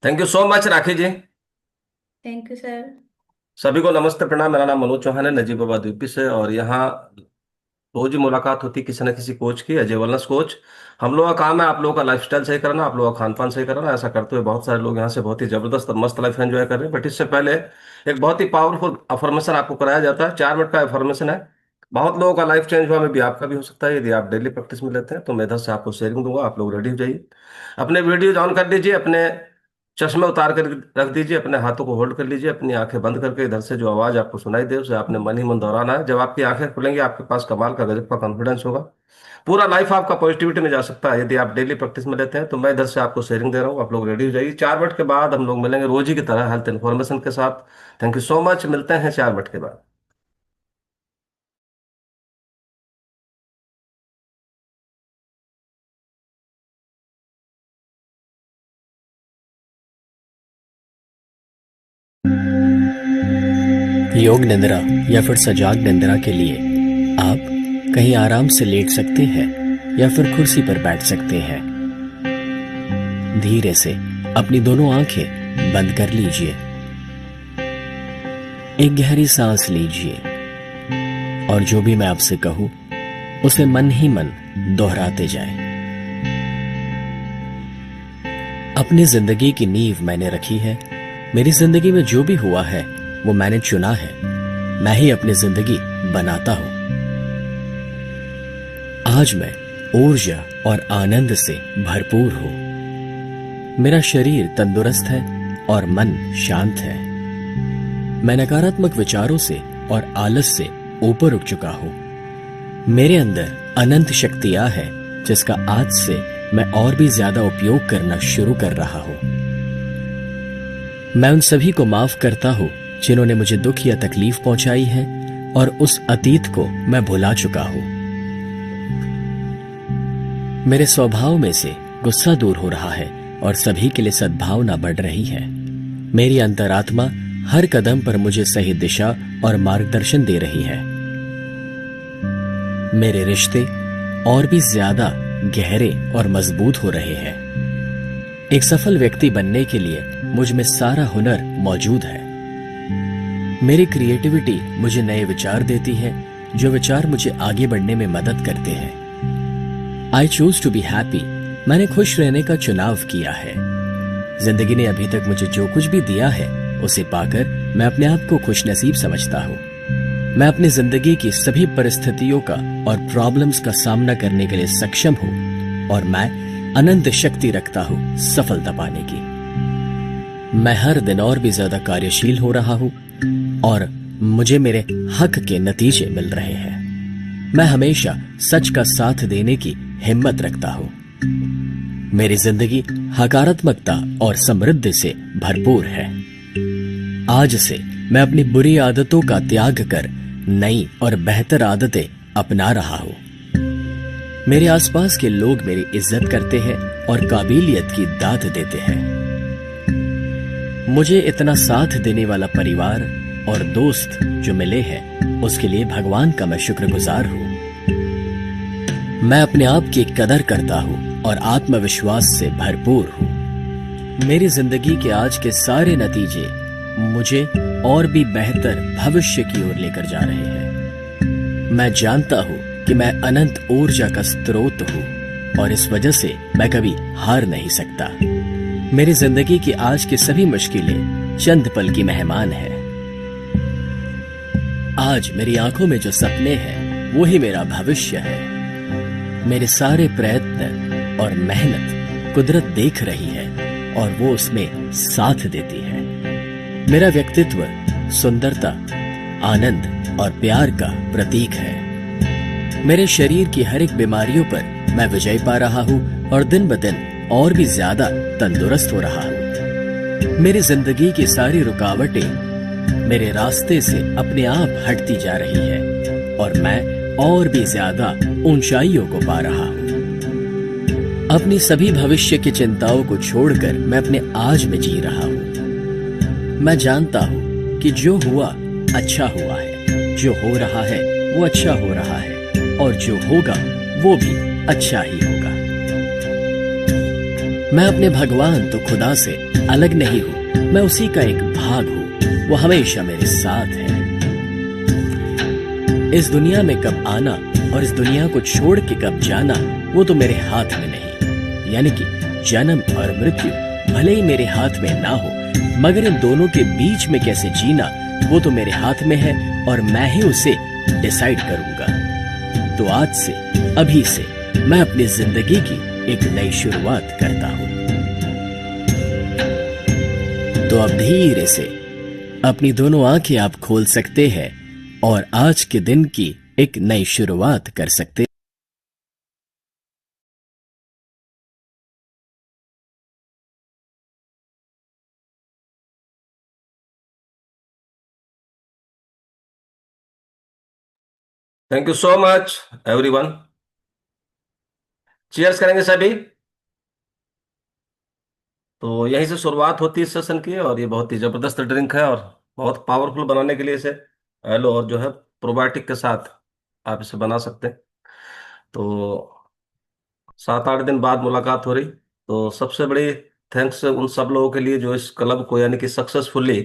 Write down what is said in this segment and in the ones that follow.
Thank you so much Rakhi ji. Thank you sir. सभी को नमस्ते प्रणाम। मेरा नाम मनोज चौहान है, नजीबाबाद यूपी से। और यहाँ रोज ही मुलाकात होती है किसी न किसी कोच की, अजय वेलनेस कोच। हम लोगों का काम है आप लोगों का लाइफस्टाइल सही करना, आप लोगों का खान पान सही करना। ऐसा करते हुए बहुत सारे लोग यहाँ से बहुत ही जबरदस्त और मस्त लाइफ एंजॉय कर रहे हैं। बट इससे पहले एक बहुत ही पावरफुल अफर्मेशन आपको कराया जाता है। 4 मिनट का अफर्मेशन है। बहुत लोगों का लाइफ चेंज हुआ, में भी आपका भी हो सकता है यदि आप डेली प्रैक्टिस में लेते हैं। तो मैं इधर से आपको शेयरिंग दूंगा, आप लोग रेडी हो जाइए। अपने वीडियो ऑन कर लीजिए, अपने चश्मे उतार कर रख दीजिए, अपने हाथों को होल्ड कर लीजिए, अपनी आंखें बंद करके इधर से जो आवाज आपको सुनाई दे उसे आपने मन ही मन दोहराना है। जब आपकी आंखें खुलेंगी आपके पास कमाल का गजब का कॉन्फिडेंस होगा। पूरा लाइफ आपका पॉजिटिविटी में जा सकता है यदि आप डेली प्रैक्टिस में लेते हैं। तो मैं इधर से आपको शेयरिंग दे रहा हूँ, आप लोग रेडी हो जाइए। 4 मिनट के बाद हम लोग मिलेंगे रोज ही की तरह हेल्थ इन्फॉर्मेशन के साथ। थैंक यू सो मच, मिलते हैं 4 मिनट के बाद। योग निद्रा या फिर सजाग निद्रा के लिए आप कहीं आराम से लेट सकते हैं या फिर कुर्सी पर बैठ सकते हैं। धीरे से अपनी दोनों आंखें बंद कर लीजिए। एक गहरी सांस लीजिए और जो भी मैं आपसे कहूं उसे मन ही मन दोहराते जाएं। अपनी जिंदगी की नींव मैंने रखी है। मेरी जिंदगी में जो भी हुआ है वो मैंने चुना है। मैं ही अपनी जिंदगी बनाता हूं। आज मैं ऊर्जा और आनंद से भरपूर हूं। मेरा शरीर तंदुरुस्त है और मन शांत है। मैं नकारात्मक विचारों से और आलस से ऊपर उठ चुका हूं। मेरे अंदर अनंत शक्तियां हैं जिसका आज से मैं और भी ज्यादा उपयोग करना शुरू कर रहा हूं। मैं उन सभी को माफ करता हूं जिन्होंने मुझे दुख या तकलीफ पहुंचाई है और उस अतीत को मैं भुला चुका हूं। मेरे स्वभाव में से गुस्सा दूर हो रहा है और सभी के लिए सद्भावना बढ़ रही है। मेरी अंतरात्मा हर कदम पर मुझे सही दिशा और मार्गदर्शन दे रही है। मेरे रिश्ते और भी ज्यादा गहरे और मजबूत हो रहे हैं। एक सफल व्यक्ति बनने के लिए मुझ में सारा हुनर मौजूद है। मेरी क्रिएटिविटी मुझे नए विचार देती है, जो विचार मुझे आगे बढ़ने में मदद करते हैं। I choose to be happy. मैंने खुश रहने का चुनाव किया है। जिंदगी ने अभी तक मुझे जो कुछ भी दिया है उसे पाकर मैं अपने आप को खुशनसीब समझता हूँ। मैं अपनी जिंदगी की सभी परिस्थितियों का और प्रॉब्लम्स का सामना करने के लिए सक्षम हूँ और मैं अनंत शक्ति रखता हूँ सफलता पाने की। मैं हर दिन और भी ज्यादा कार्यशील हो रहा हूँ और मुझे मेरे हक के नतीजे मिल रहे हैं। मैं हमेशा सच का साथ देने की हिम्मत रखता हूँ। मेरी जिंदगी सकारात्मकता और समृद्धि से भरपूर है। आज से मैं अपनी बुरी आदतों का त्याग कर नई और बेहतर आदतें अपना रहा हूं। मेरे आसपास के लोग मेरी इज्जत करते हैं और काबिलियत की दाद देते हैं। मुझे इतना साथ देने वाला परिवार और दोस्त जो मिले हैं उसके लिए भगवान का मैं शुक्रगुजार हूं। मैं अपने आप की कदर करता हूं और आत्मविश्वास से भरपूर हूं। मेरी जिंदगी के आज के सारे नतीजे मुझे और भी बेहतर भविष्य की ओर लेकर जा रहे हैं। मैं जानता हूं कि मैं अनंत ऊर्जा का स्रोत हूं और इस वजह से मैं कभी हार नहीं सकता। मेरी जिंदगी की आज की सभी मुश्किलें चंद पल की मेहमान है। आज मेरी आंखों में जो सपने हैं वो ही मेरा भविष्य है। मेरे सारे प्रयत्न और मेहनत कुदरत देख रही है और वो उसमें साथ देती है। मेरा व्यक्तित्व सुंदरता, आनंद और प्यार का प्रतीक है। मेरे शरीर की हर एक बीमारियों पर मैं विजय पा रहा हूँ और दिन ब दिन और भी ज्यादा तंदुरुस्त हो रहा हूँ। मेरी जिंदगी की सारी रुकावटें मेरे रास्ते से अपने आप हटती जा रही है और मैं और भी ज्यादा ऊंचाइयों को पा रहा हूँ। अपनी सभी भविष्य की चिंताओं को छोड़कर मैं अपने आज में जी रहा हूँ। मैं जानता हूँ कि जो हुआ अच्छा हुआ है, जो हो रहा है वो अच्छा हो रहा है और जो होगा वो भी अच्छा ही होगा। मैं अपने भगवान तो खुदा से अलग नहीं हूं, मैं उसी का एक भाग हूं, वो हमेशा मेरे साथ है। इस दुनिया में कब आना और इस दुनिया को छोड़ के कब जाना, वो तो मेरे हाथ में नहीं। यानी कि जन्म और मृत्यु भले ही मेरे हाथ में ना हो, मगर इन दोनों के बीच में कैसे जीना, वो तो मेरे हाथ में है और मैं ही उसे डिसाइड करूंगा। तो आज से, अभी से मैं अपनी जिंदगी की एक नई शुरुआत करता हूं। तो अब धीरे से अपनी दोनों आंखें आप खोल सकते हैं और आज के दिन की एक नई शुरुआत कर सकते हैं। Thank you so much everyone. Cheers करेंगे सभी। तो यहीं से शुरुआत होती है इस सेशन की, और ये बहुत ही जबरदस्त ड्रिंक है, और बहुत पावरफुल बनाने के लिए इसे हेलो और जो है प्रोबायोटिक के साथ आप इसे बना सकते हैं। तो 7-8 दिन बाद मुलाकात हो रही। तो सबसे बड़ी थैंक्स उन सब लोगों के लिए जो इस क्लब को यानी कि सक्सेसफुली,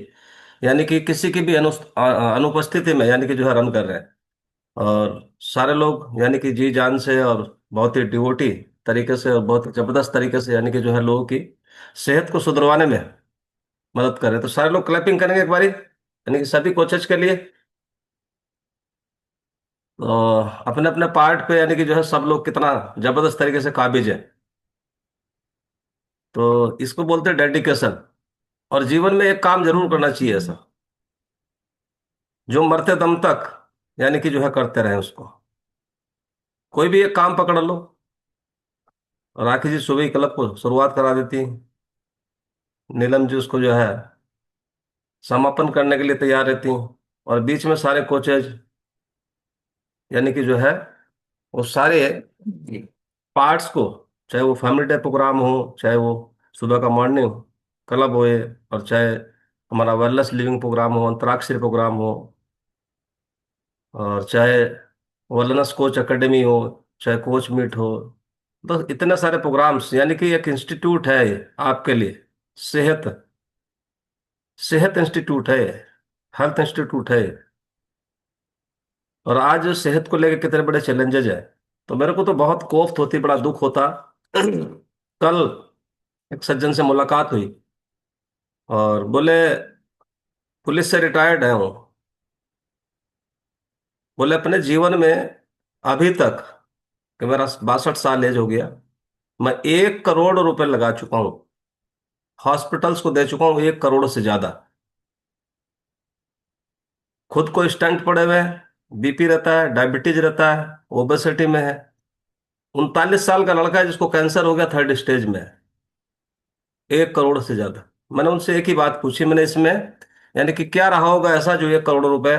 यानी कि किसी की भी अनुपस्थिति में यानी कि जो है रन कर रहे हैं। और सारे लोग यानी कि जी जान से और बहुत ही डिवोटी तरीके से और बहुत जबरदस्त तरीके से यानी कि जो है लोगों की सेहत को सुधरवाने में मदद कर रहे हैं। तो सारे लोग क्लैपिंग करेंगे एक बारी, यानी कि सभी कोचेज के लिए। तो अपने अपने पार्ट पे यानी कि जो है सब लोग कितना जबरदस्त तरीके से काबिज है। तो इसको बोलते हैं डेडिकेशन। और जीवन में एक काम जरूर करना चाहिए ऐसा, जो मरते दम तक यानी कि जो है करते रहे उसको। कोई भी एक काम पकड़ लो, और राखी जी सुबह ही क्लब को शुरुआत करा देती हैं, नीलम जी उसको जो है समापन करने के लिए तैयार रहती हैं, और बीच में सारे कोचेज यानी कि जो है वो सारे पार्ट्स को, चाहे वो फैमिली डे प्रोग्राम हो, चाहे वो सुबह का मॉर्निंग क्लब होए, और चाहे हमारा वेलनेस लिविंग प्रोग्राम हो, अंतराक्षरी प्रोग्राम हो, और चाहे वेलनेस कोच एकेडमी हो, चाहे कोच मीट हो। तो इतने सारे प्रोग्राम्स, यानी कि एक इंस्टीट्यूट है ये आपके लिए। सेहत सेहत इंस्टीट्यूट है, हेल्थ इंस्टीट्यूट है। और आज सेहत को लेकर कितने बड़े चैलेंजेस है। तो मेरे को तो बहुत कोफ्त होती, बड़ा दुख होता। कल एक सज्जन से मुलाकात हुई, और बोले पुलिस से रिटायर्ड है वो। बोले अपने जीवन में अभी तक, कि मेरा 62 साल एज हो गया, मैं 1 करोड़ रुपए लगा चुका हूं, हॉस्पिटल्स को दे चुका हूं 1 करोड़ से ज्यादा। खुद को स्टंट पड़े हुए हैं, बीपी रहता है, डायबिटीज रहता है, ओबेसिटी में है। 39 साल का लड़का है जिसको कैंसर हो गया, 3rd स्टेज में है। 1 करोड़ से ज्यादा। मैंने उनसे एक ही बात पूछी, मैंने इसमें यानी कि क्या रहा होगा ऐसा जो 1 करोड़ रुपए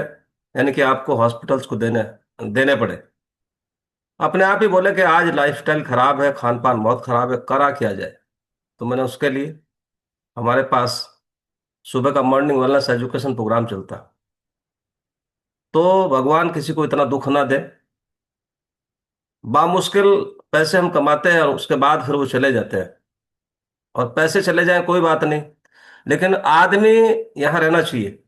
यानी कि आपको हॉस्पिटल्स को देने देने पड़े। अपने आप ही बोले कि आज लाइफस्टाइल खराब है, खान पान बहुत खराब है, करा किया जाए। तो मैंने उसके लिए, हमारे पास सुबह का मॉर्निंग वेलनेस एजुकेशन प्रोग्राम चलता। तो भगवान किसी को इतना दुख ना दे। बामुश्किल पैसे हम कमाते हैं, और उसके बाद फिर वो चले जाते हैं। और पैसे चले जाएं कोई बात नहीं, लेकिन आदमी यहां रहना चाहिए।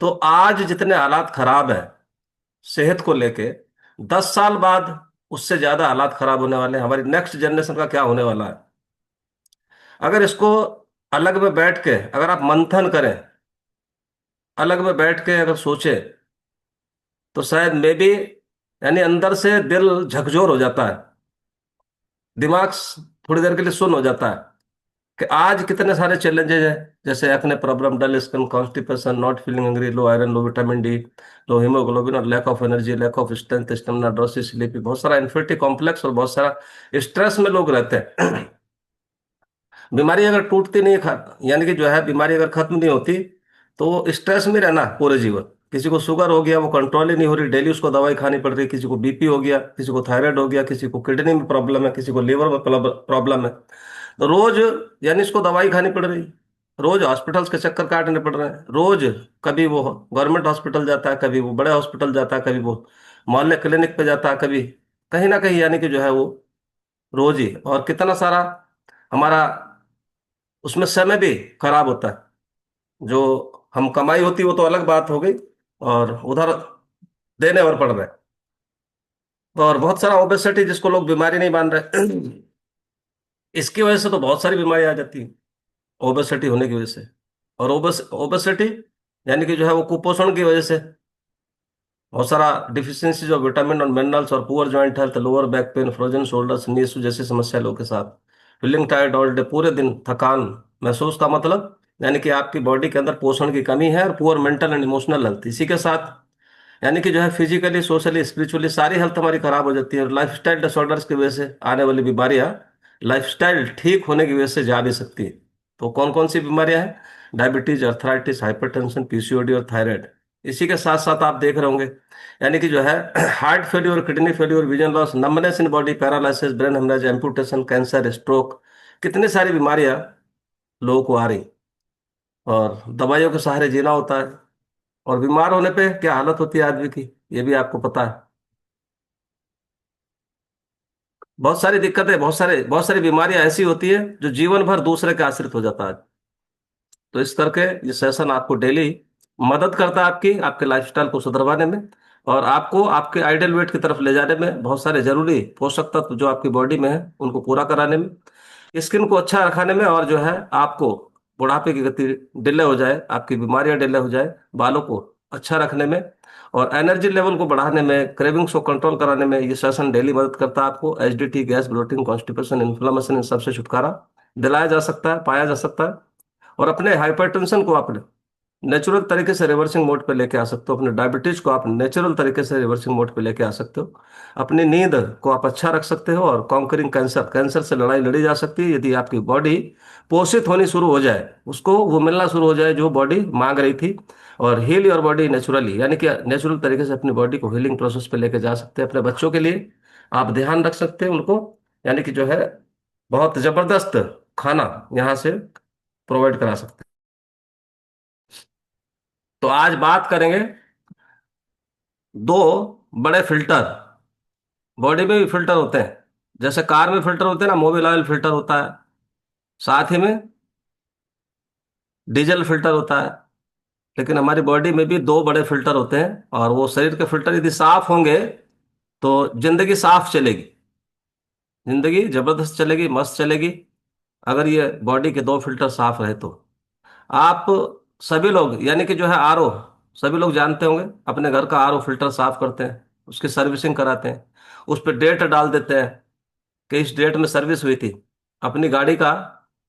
तो आज जितने हालात खराब है सेहत को लेके, 10 साल बाद उससे ज्यादा हालात खराब होने वाले हैं। हमारी नेक्स्ट जनरेशन का क्या होने वाला है, अगर इसको अलग में बैठ के अगर आप मंथन करें, अलग में बैठ के अगर सोचे, तो शायद मे बी यानी अंदर से दिल झकझोर हो जाता है, दिमाग थोड़ी देर के लिए सुन्न हो जाता है, कि आज कितने सारे चैलेंजेस हैं। जैसे acne problem, dull skin, constipation, not feeling hungry, low iron, low vitamin D, low hemoglobin, और lack of energy, lack of strength, stamina, drowsy, sleepy, बहुत सारा इन्फिनिटी कॉम्प्लेक्स, और बहुत सारा स्ट्रेस में लोग रहते हैं। बीमारी अगर टूटती नहीं यानी कि जो है बीमारी अगर खत्म नहीं होती, तो वो स्ट्रेस में रहना पूरे जीवन। किसी को शुगर हो गया, वो कंट्रोल ही नहीं हो रही, डेली उसको दवाई खानी पड़ रही। किसी को बीपी हो गया, किसी को थायराइड हो गया, किसी को किडनी में प्रॉब्लम है, किसी को लीवर में प्रॉब्लम है। तो रोज यानी इसको दवाई खानी पड़ रही, रोज हॉस्पिटल्स के चक्कर काटने पड़ रहे हैं रोज। कभी वो गवर्नमेंट हॉस्पिटल जाता है, कभी वो बड़े हॉस्पिटल जाता है, कभी वो मोहल्ले क्लिनिक पे जाता है, कभी कहीं ना कहीं यानी कि जो है वो रोज ही, और कितना सारा हमारा उसमें समय भी खराब होता है। जो हम कमाई होती वो तो अलग बात हो गई, और उधर देने और पड़ रहे हैं। और बहुत सारा ओबेसिटी जिसको लोग बीमारी नहीं मान रहे, इसकी वजह से तो बहुत सारी बीमारी आ जाती है, ओबेसिटी होने की वजह से। और ओबेसिटी यानी कि जो है वो कुपोषण की वजह से बहुत सारा डिफिशियंसीज ऑफ विटामिन और मिनरल्स, और poor joint health, lower back pain, frozen shoulders, knee issue जैसी समस्या लोगों के साथ, फीलिंग टायर्ड ऑल डे, पूरे दिन थकान महसूस का मतलब यानी कि आपकी बॉडी के अंदर पोषण की कमी है, और poor mental and emotional health इसी के साथ, यानी कि जो है फिजिकली सोशली स्पिरिचुअली सारी हेल्थ हमारी खराब हो जाती है। और लाइफस्टाइल डिसऑर्डर्स की वजह से आने वाली बीमारियां लाइफस्टाइल ठीक होने की वजह से जा भी सकती है। तो कौन कौन सी बीमारियां हैं? डायबिटीज, अर्थराइटिस, हाइपरटेंशन, पीसीओडी और थायराइड। इसी के साथ साथ आप देख रहे होंगे यानी कि जो है heart failure, kidney failure, vision loss, numbness in body, paralysis, brain haemorrhage, amputation, cancer, stroke, कितनी सारी बीमारियां लोगों को आ रही, और दवाइयों के सहारे जीना होता है। और बीमार होने पे क्या हालत होती है आदमी की, ये भी आपको पता है। बहुत सारी दिक्कतें, बहुत सारी बीमारियां ऐसी होती है जो जीवन भर दूसरे के आश्रित हो जाता है। तो इस करके ये सेशन आपको डेली मदद करता है आपकी आपके लाइफस्टाइल को सुधरवाने में, और आपको आपके आइडियल वेट की तरफ ले जाने में, बहुत सारे जरूरी पोषक तत्व जो आपकी बॉडी में है उनको पूरा कराने में, स्किन को अच्छा रखाने में, और जो है आपको बुढ़ापे की गति डिले हो जाए, आपकी बीमारियां डिले हो जाए, बालों को अच्छा रखने में, और एनर्जी लेवल को बढ़ाने में, क्रेविंग्स को कंट्रोल कराने में ये सेशन डेली मदद करता है आपको। Acidity, gas, bloating, constipation, inflammation, इन सबसे छुटकारा दिलाया जा सकता है, पाया जा सकता है। और अपने हाइपरटेंशन को आप नेचुरल तरीके से रिवर्सिंग मोड पे लेके आ सकते हो, अपने डायबिटीज को आप नेचुरल तरीके से रिवर्सिंग मोड पे लेके आ सकते हो, अपनी नींद को आप अच्छा रख सकते हो, और कॉन्करिंग कैंसर, कैंसर से लड़ाई लड़ी जा सकती है यदि आपकी बॉडी पोषित होनी शुरू हो जाए, उसको वो मिलना शुरू हो जाए जो बॉडी मांग रही थी। और हील योर बॉडी नेचुरली, यानी कि नेचुरल तरीके से अपनी बॉडी को हीलिंग प्रोसेस पे लेके जा सकते हैं। अपने बच्चों के लिए आप ध्यान रख सकते हैं उनको, यानी कि जो है बहुत जबरदस्त खाना यहाँ से प्रोवाइड करा सकते हैं। तो आज बात करेंगे दो बड़े फिल्टर। बॉडी में भी फिल्टर होते हैं, जैसे कार में फिल्टर होते हैं ना, मोबिल ऑयल फिल्टर होता है, साथ ही में डीजल फिल्टर होता है। लेकिन हमारी बॉडी में भी दो बड़े फिल्टर होते हैं, और वो शरीर के फिल्टर यदि साफ होंगे तो जिंदगी साफ चलेगी, जिंदगी जबरदस्त चलेगी, मस्त चलेगी। अगर ये बॉडी के दो फिल्टर साफ रहे तो आप सभी लोग, यानी कि जो है आरओ, सभी लोग जानते होंगे, अपने घर का आरओ फिल्टर साफ करते हैं, उसकी सर्विसिंग कराते हैं, उस पर डेट डाल देते हैं कि इस डेट में सर्विस हुई थी। अपनी गाड़ी का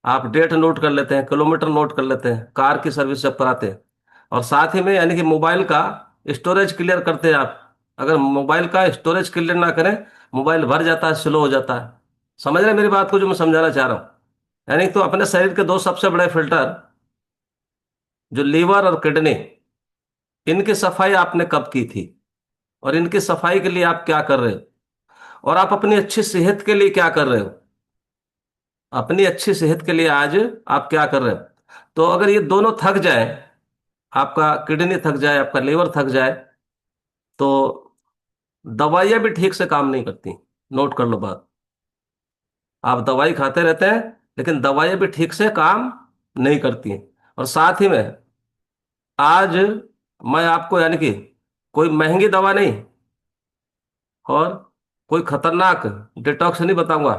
आप डेट नोट कर लेते हैं, किलोमीटर नोट कर लेते हैं, कार की सर्विस जब कराते हैं। और साथ ही में यानी कि मोबाइल का स्टोरेज क्लियर करते हैं आप। अगर मोबाइल का स्टोरेज क्लियर ना करें, मोबाइल भर जाता है, स्लो हो जाता है। समझ रहे हैं मेरी बात को जो मैं समझाना चाह रहा हूँ? यानी तो अपने शरीर के दो सबसे बड़े फिल्टर, जो लीवर और किडनी, इनकी सफाई आपने कब की थी, और इनकी सफाई के लिए आप क्या कर रहे हो, और आप अपनी अच्छी सेहत के लिए क्या कर रहे हो, अपनी अच्छी सेहत के लिए आज आप क्या कर रहे हो। तो अगर ये दोनों थक जाए, आपका किडनी थक जाए, आपका लीवर थक जाए, तो दवाइयां भी ठीक से काम नहीं करती। नोट कर लो बात। आप दवाई खाते रहते हैं, लेकिन दवाइयां भी ठीक से काम नहीं करती हैं। और साथ ही में आज मैं आपको यानी कि कोई महंगी दवा नहीं, और कोई खतरनाक डिटॉक्स नहीं बताऊंगा,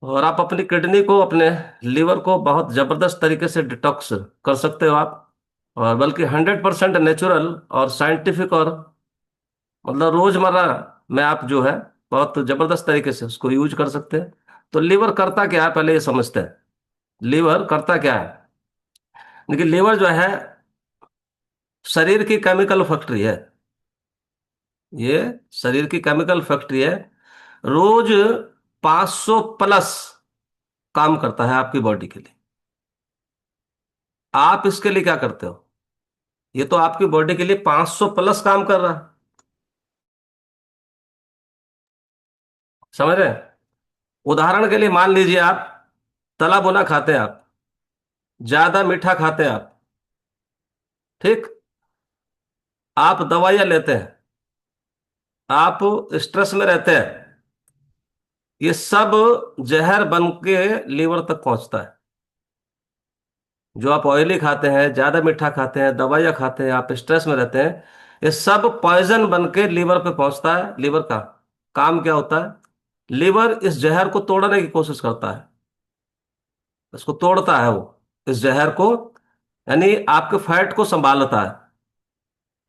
और आप अपनी किडनी को, अपने लीवर को बहुत जबरदस्त तरीके से डिटॉक्स कर सकते हो आप। और बल्कि 100% नेचुरल और साइंटिफिक, और मतलब रोजमर्रा में आप जो है बहुत जबरदस्त तरीके से उसको यूज कर सकते हैं। तो लीवर करता क्या है पहले ये समझते हैं। लीवर करता क्या है? देखिए, लीवर जो है शरीर की केमिकल फैक्ट्री है। ये शरीर की केमिकल फैक्ट्री है। रोज 500 प्लस काम करता है आपकी बॉडी के लिए। आप इसके लिए क्या करते हो? ये तो आपकी बॉडी के लिए 500 प्लस काम कर रहा है। समझ रहे हैं? उदाहरण के लिए मान लीजिए आप तला भुना खाते हैं, आप ज्यादा मीठा खाते हैं आप, ठीक, आप दवाइयां लेते हैं, आप स्ट्रेस में रहते हैं, ये सब जहर बन के लीवर तक पहुंचता है। जो आप ऑयली खाते हैं, ज्यादा मीठा खाते हैं, दवाइयाँ खाते हैं, आप स्ट्रेस में रहते हैं, ये सब पॉइजन बन के लीवर पे पहुंचता है। लीवर का काम क्या होता है? लीवर इस जहर को तोड़ने की कोशिश करता है, इसको तोड़ता है वो, इस जहर को। यानी आपके फैट को संभालता है,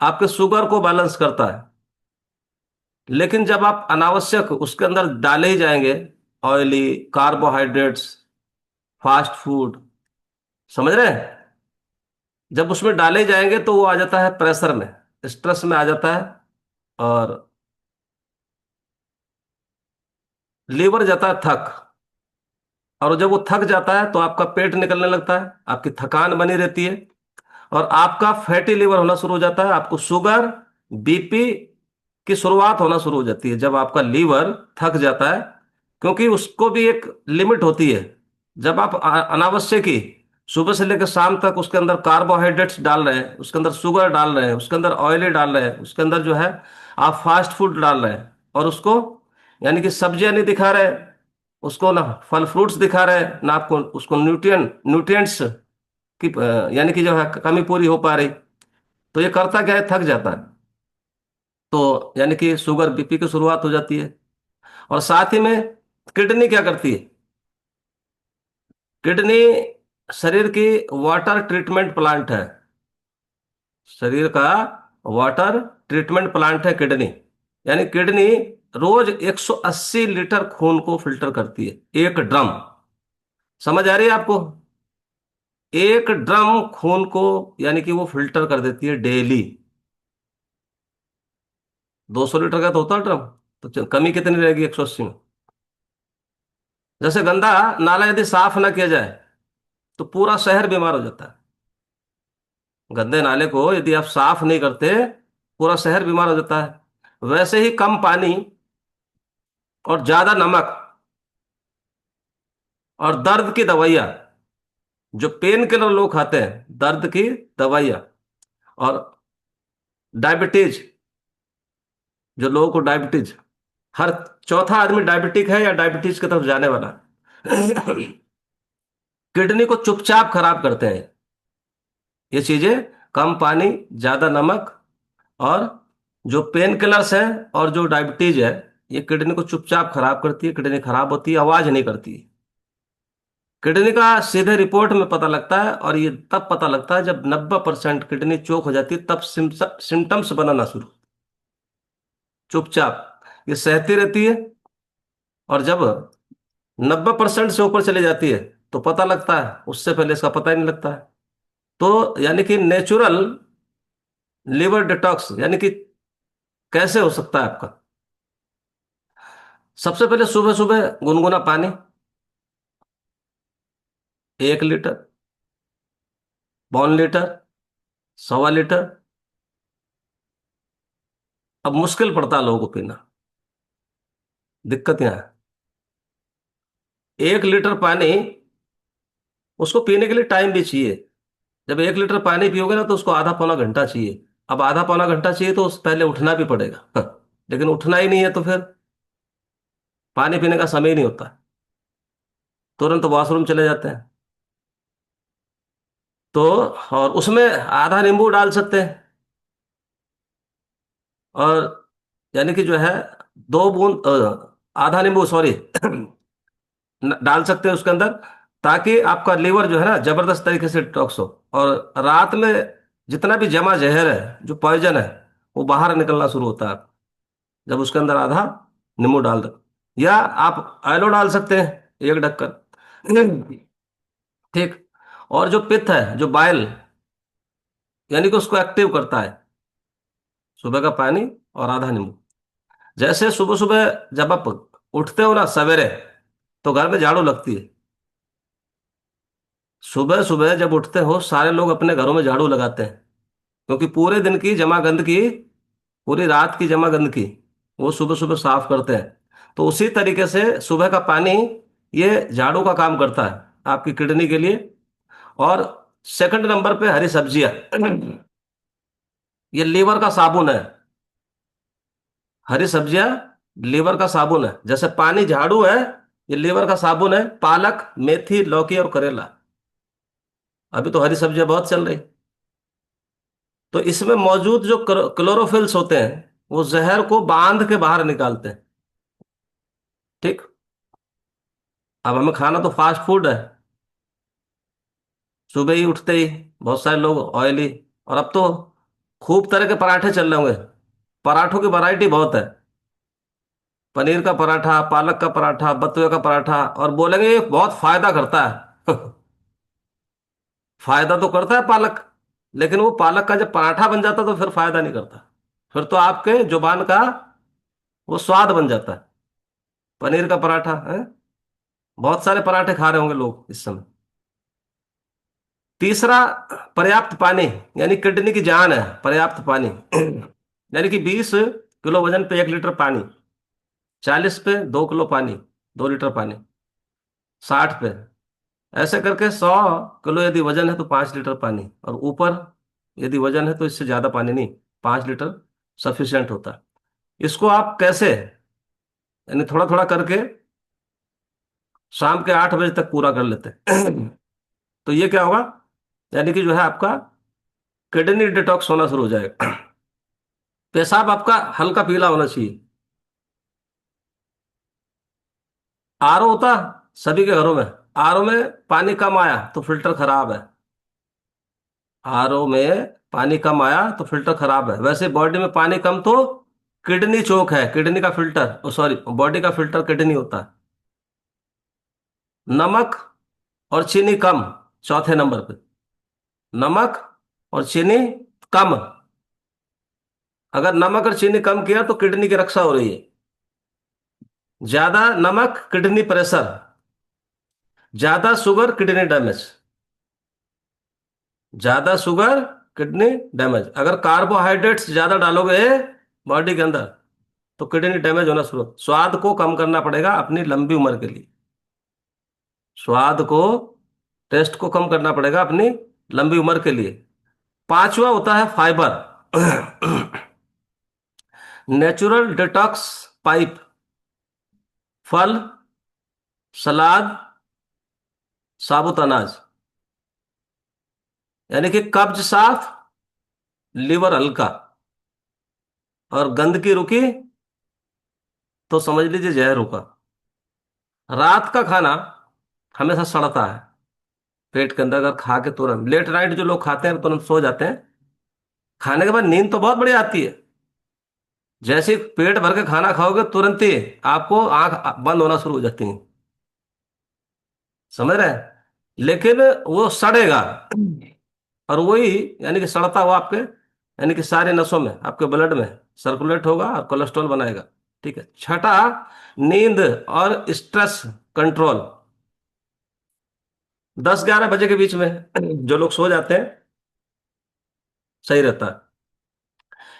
आपके शुगर को बैलेंस करता है। लेकिन जब आप अनावश्यक उसके अंदर डाले ही जाएंगे, ऑयली, कार्बोहाइड्रेट्स, फास्ट फूड, समझ रहे हैं, जब उसमें डाले जाएंगे तो वो आ जाता है प्रेशर में, स्ट्रेस में आ जाता है, और लीवर जाता है थक। और जब वो थक जाता है तो आपका पेट निकलने लगता है, आपकी थकान बनी रहती है, और आपका फैटी लिवर होना शुरू हो जाता है, आपको शुगर, बीपी की शुरुआत होना शुरू हो जाती है जब आपका लीवर थक जाता है। क्योंकि उसको भी एक लिमिट होती है। जब आप अनावश्यक ही सुबह से लेकर शाम तक उसके अंदर कार्बोहाइड्रेट्स डाल रहे हैं, उसके अंदर शुगर डाल रहे हैं, उसके अंदर ऑयली डाल रहे हैं, उसके अंदर जो है आप फास्ट फूड डाल रहे हैं, और उसको यानी कि सब्जियां नहीं दिखा रहे, उसको ना फल फ्रूट्स दिखा रहे हैं, ना आपको उसको न्यूट्रिएंट्स की यानी कि जो है कमी पूरी हो पा रही। तो ये करता क्या है, थक जाता है। तो यानी कि शुगर, बीपी की शुरुआत हो जाती है। और साथ ही में किडनी क्या करती है? किडनी शरीर की वाटर ट्रीटमेंट प्लांट है, शरीर का वाटर ट्रीटमेंट प्लांट है किडनी। यानी किडनी रोज 180 लीटर खून को फिल्टर करती है, एक ड्रम। समझ आ रही है आपको? एक ड्रम खून को यानी कि वो फिल्टर कर देती है डेली। 200 लीटर का तो होता है ड्रम, तो कमी कितनी रहेगी 180 में? जैसे गंदा नाला यदि साफ ना किया जाए तो पूरा शहर बीमार हो जाता है। गंदे नाले को यदि आप साफ नहीं करते, पूरा शहर बीमार हो जाता है। वैसे ही कम पानी और ज्यादा नमक और दर्द की दवाइयाँ, जो पेन किलर लोग खाते हैं, दर्द की दवाइयाँ, और डायबिटीज, जो लोगों को डायबिटीज, हर चौथा आदमी डायबिटिक है या डायबिटीज की तरफ जाने वाला है। किडनी को चुपचाप खराब करते हैं ये चीजें, कम पानी, ज्यादा नमक, और जो पेन किलर्स हैं, और जो डायबिटीज है, ये किडनी को चुपचाप खराब करती है। किडनी खराब होती है, आवाज नहीं करती है। किडनी का सीधे रिपोर्ट में पता लगता है, और ये तब पता लगता है जब 90% किडनी चोक हो जाती है, तब सिम्टम्स बनाना शुरू। चुपचाप ये सहती रहती है, और जब 90% से ऊपर चली जाती है तो पता लगता है, उससे पहले इसका पता ही नहीं लगता है। तो यानी कि नेचुरल लिवर डिटॉक्स यानी कि कैसे हो सकता है आपका? सबसे पहले सुबह सुबह गुनगुना पानी 1 लीटर, 1.25 लीटर, 1.25 लीटर। अब मुश्किल पड़ता है लोगों को पीना, दिक्कत यहाँ है। 1 लीटर पानी, उसको पीने के लिए टाइम भी चाहिए। जब 1 लीटर पानी पियोगे ना तो उसको आधा पौना घंटा चाहिए। अब आधा पौना घंटा चाहिए तो उस पहले उठना भी पड़ेगा। लेकिन उठना ही नहीं है तो फिर पानी पीने का समय ही नहीं होता, तुरंत वॉशरूम चले जाते हैं। तो और उसमें आधा नींबू डाल सकते हैं, और यानी कि जो है 2 बूंद, आधा नींबू सॉरी, डाल सकते हैं उसके अंदर, ताकि आपका लीवर जो है ना जबरदस्त तरीके से डिटॉक्स हो। और रात में जितना भी जमा जहर है, जो पॉइजन है, वो बाहर निकलना शुरू होता है जब उसके अंदर आधा नींबू डाल दो। या आप आयलो डाल सकते हैं, 1 ढक्कन। ठीक। और जो पित्त है, जो बाइल, यानी कि उसको एक्टिव करता है, सुबह का पानी और आधा नींबू। जैसे सुबह सुबह जब आप उठते हो ना सवेरे, तो घर में झाड़ू लगती है। सुबह सुबह जब उठते हो सारे लोग अपने घरों में झाड़ू लगाते हैं, क्योंकि पूरे दिन की जमा गंदगी, पूरी रात की जमा गंदगी वो सुबह सुबह साफ करते हैं। तो उसी तरीके से सुबह का पानी ये झाड़ू का काम करता है आपकी किडनी के लिए। और सेकंड नंबर पे हरी सब्जियां। ये लीवर का साबुन है, हरी सब्जियां लीवर का साबुन है, जैसे पानी झाड़ू है, ये लीवर का साबुन है। पालक, मेथी, लौकी और करेला, अभी तो हरी सब्जियां बहुत चल रही। तो इसमें मौजूद जो क्लोरोफिल्स होते हैं, वो जहर को बांध के बाहर निकालते हैं। ठीक। अब हमें खाना तो फास्ट फूड है, सुबह ही उठते ही बहुत सारे लोग ऑयली, और अब तो खूब तरह के पराठे चल रहे होंगे। पराठों की वैरायटी बहुत है, पनीर का पराठा, पालक का पराठा, बथुए का पराठा, और बोलेंगे ये बहुत फायदा करता है। फायदा तो करता है पालक, लेकिन वो पालक का जब पराठा बन जाता तो फिर फायदा नहीं करता। फिर तो आपके जुबान का वो स्वाद बन जाता है। पनीर का पराठा है, बहुत सारे पराठे खा रहे होंगे लोग इस समय। तीसरा, पर्याप्त पानी, यानी किडनी की जान है पर्याप्त पानी। यानी कि 20 किलो वजन पे 1 लीटर पानी, 40 पे 2 किलो पानी, 2 लीटर पानी, 60 पे, ऐसे करके 100 किलो यदि वजन है तो 5 लीटर पानी, और ऊपर यदि वजन है तो इससे ज्यादा पानी नहीं, 5 लीटर सफिशिएंट होता है। इसको आप कैसे, यानी थोड़ा थोड़ा करके शाम के 8 बजे तक पूरा कर लेते हैं। तो ये क्या होगा, यानी कि जो है आपका किडनी डिटॉक्स होना शुरू हो जाएगा। पेशाब आपका हल्का पीला होना चाहिए। आरओ होता सभी के घरों में, आरओ में पानी कम आया तो फिल्टर खराब है। आरओ में पानी कम आया तो फिल्टर खराब है। वैसे बॉडी में पानी कम तो किडनी चोक है, किडनी का फिल्टर, ओ सॉरी, बॉडी का फिल्टर किडनी होता है। नमक और चीनी कम, चौथे नंबर पे, नमक और चीनी कम। अगर नमक और चीनी कम किया तो किडनी की रक्षा हो रही है। ज्यादा नमक किडनी प्रेशर, ज्यादा शुगर किडनी डैमेज, ज्यादा शुगर किडनी डैमेज। अगर कार्बोहाइड्रेट्स ज्यादा डालोगे बॉडी के अंदर तो किडनी डैमेज होना शुरू। स्वाद को कम करना पड़ेगा अपनी लंबी उम्र के लिए, स्वाद को, टेस्ट को कम करना पड़ेगा अपनी लंबी उम्र के लिए। पांचवा होता है फाइबर। नेचुरल डिटॉक्स पाइप, फल, सलाद, साबुत अनाज, यानी कि कब्ज साफ, लिवर हल्का, और गंदगी रुकी तो समझ लीजिए जहर रुका। रात का खाना हमेशा सड़ता है पेट के अंदर। अगर खा के तुरंत, लेट नाइट जो लोग खाते हैं तुरंत सो जाते हैं, खाने के बाद नींद तो बहुत बढ़िया आती है। जैसे ही पेट भर के खाना खाओगे तुरंत ही आपको आंख बंद होना शुरू हो जाती है, समझ रहे हैं? लेकिन वो सड़ेगा, और वही, यानी कि सड़ता हुआ आपके, यानी कि सारे नसों में, आपके ब्लड में सर्कुलेट होगा और कोलेस्ट्रॉल बनाएगा। ठीक है। छठा, नींद और स्ट्रेस कंट्रोल। 10-11 बजे के बीच में जो लोग सो जाते हैं सही रहता है।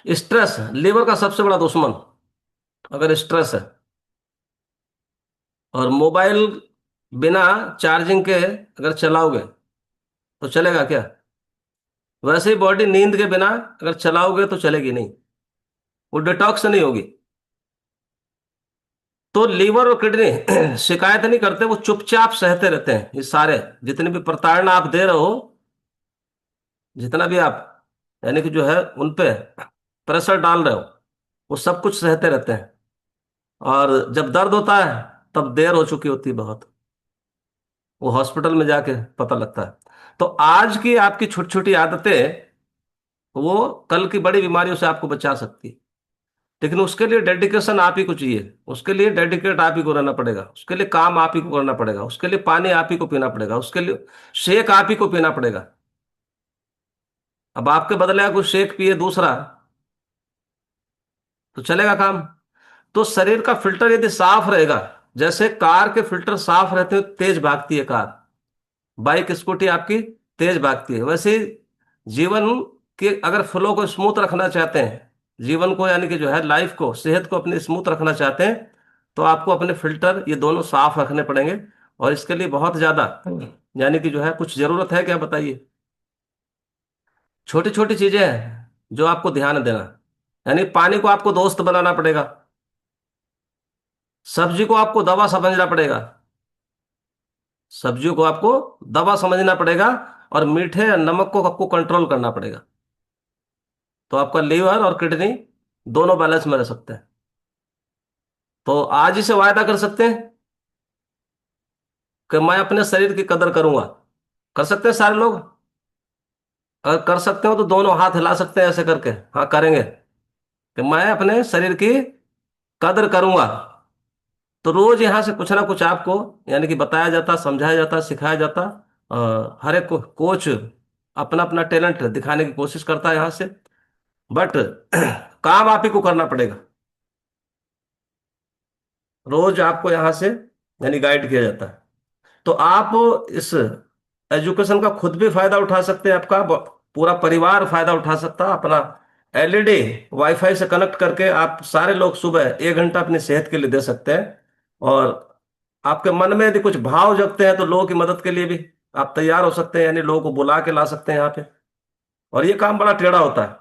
स्ट्रेस लीवर का सबसे बड़ा दुश्मन, अगर स्ट्रेस है। और मोबाइल बिना चार्जिंग के अगर चलाओगे तो चलेगा क्या? वैसे ही बॉडी नींद के बिना अगर चलाओगे तो चलेगी नहीं, वो डिटॉक्स नहीं होगी। तो लीवर और किडनी शिकायत नहीं करते, वो चुपचाप सहते रहते हैं। ये सारे जितने भी प्रताड़ना आप दे रहे हो, जितना भी आप, यानी कि जो है उन पे प्रेशर डाल रहे हो, वो सब कुछ सहते रहते हैं। और जब दर्द होता है तब देर हो चुकी होती है बहुत, वो हॉस्पिटल में जाके पता लगता है। तो आज की आपकी छोटी छोटी आदतें वो कल की बड़ी बीमारियों से आपको बचा सकती है। लेकिन उसके लिए डेडिकेशन आप ही को चाहिए, उसके लिए डेडिकेट आप ही को रहना पड़ेगा, उसके लिए काम आप ही को करना पड़ेगा, उसके लिए पानी आप ही को पीना पड़ेगा, उसके लिए शेक आप ही को पीना पड़ेगा। अब आपके बदले आप कुछ शेक पिए दूसरा तो चलेगा काम? तो शरीर का फिल्टर यदि साफ रहेगा, जैसे कार के फिल्टर साफ रहते हैं तेज भागती है कार, बाइक स्कूटी आपकी तेज भागती है, वैसे ही जीवन के अगर फ्लो को स्मूथ रखना चाहते हैं, जीवन को, यानी कि जो है लाइफ को, सेहत को अपनी स्मूथ रखना चाहते हैं, तो आपको अपने फिल्टर ये दोनों साफ रखने पड़ेंगे। और इसके लिए बहुत ज्यादा, यानी कि जो है कुछ जरूरत है क्या बताइए? छोटी छोटी चीजें हैं जो आपको ध्यान देना, यानी पानी को आपको दोस्त बनाना पड़ेगा। सब्जी को आपको दवा समझना पड़ेगा, सब्जियों को आपको दवा समझना पड़ेगा, और मीठे और नमक को आपको कंट्रोल करना पड़ेगा। तो आपका लीवर और किडनी दोनों बैलेंस में रह सकते हैं। तो आज ही से वायदा कर सकते हैं कि मैं अपने शरीर की कदर करूंगा। कर सकते हैं सारे लोग? अगर कर सकते हो तो दोनों हाथ हिला सकते हैं ऐसे करके, हाँ करेंगे, कि मैं अपने शरीर की कदर करूंगा। तो रोज यहां से कुछ ना कुछ आपको यानी कि बताया जाता, समझाया जाता, सिखाया जाता। हर एक कोच अपना अपना टैलेंट दिखाने की कोशिश करता है यहां से, बट काम आप ही को करना पड़ेगा। रोज आपको यहां से यानी गाइड किया जाता है। तो आप इस एजुकेशन का खुद भी फायदा उठा सकते हैं, आपका पूरा परिवार फायदा उठा सकता है। अपना एलईडी वाईफाई से कनेक्ट करके आप सारे लोग सुबह 1 घंटा अपनी सेहत के लिए दे सकते हैं। और आपके मन में यदि कुछ भाव जगते हैं तो लोगों की मदद के लिए भी आप तैयार हो सकते हैं, यानी लोगों को बुला के ला सकते हैं यहाँ पे। और ये काम बड़ा टेढ़ा होता है,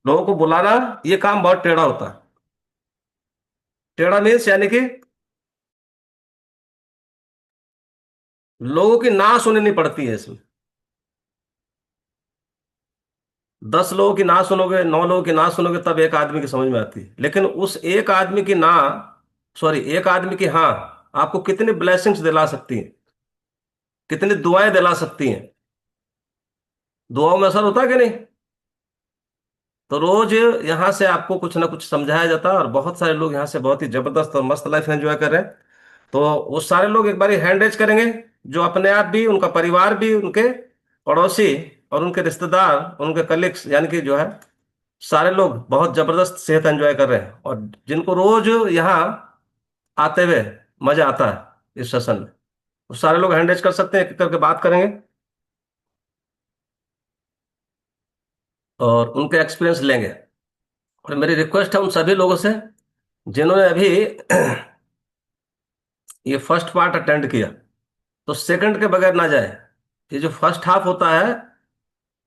लोगों को बुलाना, ये काम बहुत टेढ़ा होता है। टेढ़ा मीन्स यानी कि लोगों की ना सुननी पड़ती है इसमें। 10 लोगों की ना सुनोगे, 9 लोगों की ना सुनोगे, तब एक आदमी की समझ में आती है। लेकिन उस एक आदमी की ना, सॉरी, एक आदमी की हाँ आपको कितनी ब्लेसिंग्स दिला सकती है, कितनी दुआएं दिला सकती हैं। दुआओं में असर होता है कि नहीं? तो रोज यहाँ से आपको कुछ ना कुछ समझाया जाता है, और बहुत सारे लोग यहाँ से बहुत ही जबरदस्त और मस्त लाइफ एंजॉय कर रहे हैं। तो वो सारे लोग एक बार हैंड रेज करेंगे, जो अपने आप भी, उनका परिवार भी, उनके पड़ोसी और उनके रिश्तेदार, उनके कलीग्स, यानी कि जो है सारे लोग बहुत जबरदस्त सेहत एंजॉय कर रहे हैं, और जिनको रोज यहाँ आते हुए मजा आता है इस सेशन में। वो सारे लोग हैंड रेज कर सकते हैं, एक एक करके बात करेंगे और उनके एक्सपीरियंस लेंगे। और मेरी रिक्वेस्ट है उन सभी लोगों से जिन्होंने अभी ये फर्स्ट पार्ट अटेंड किया, तो सेकंड के बगैर ना जाए। ये जो फर्स्ट हाफ होता है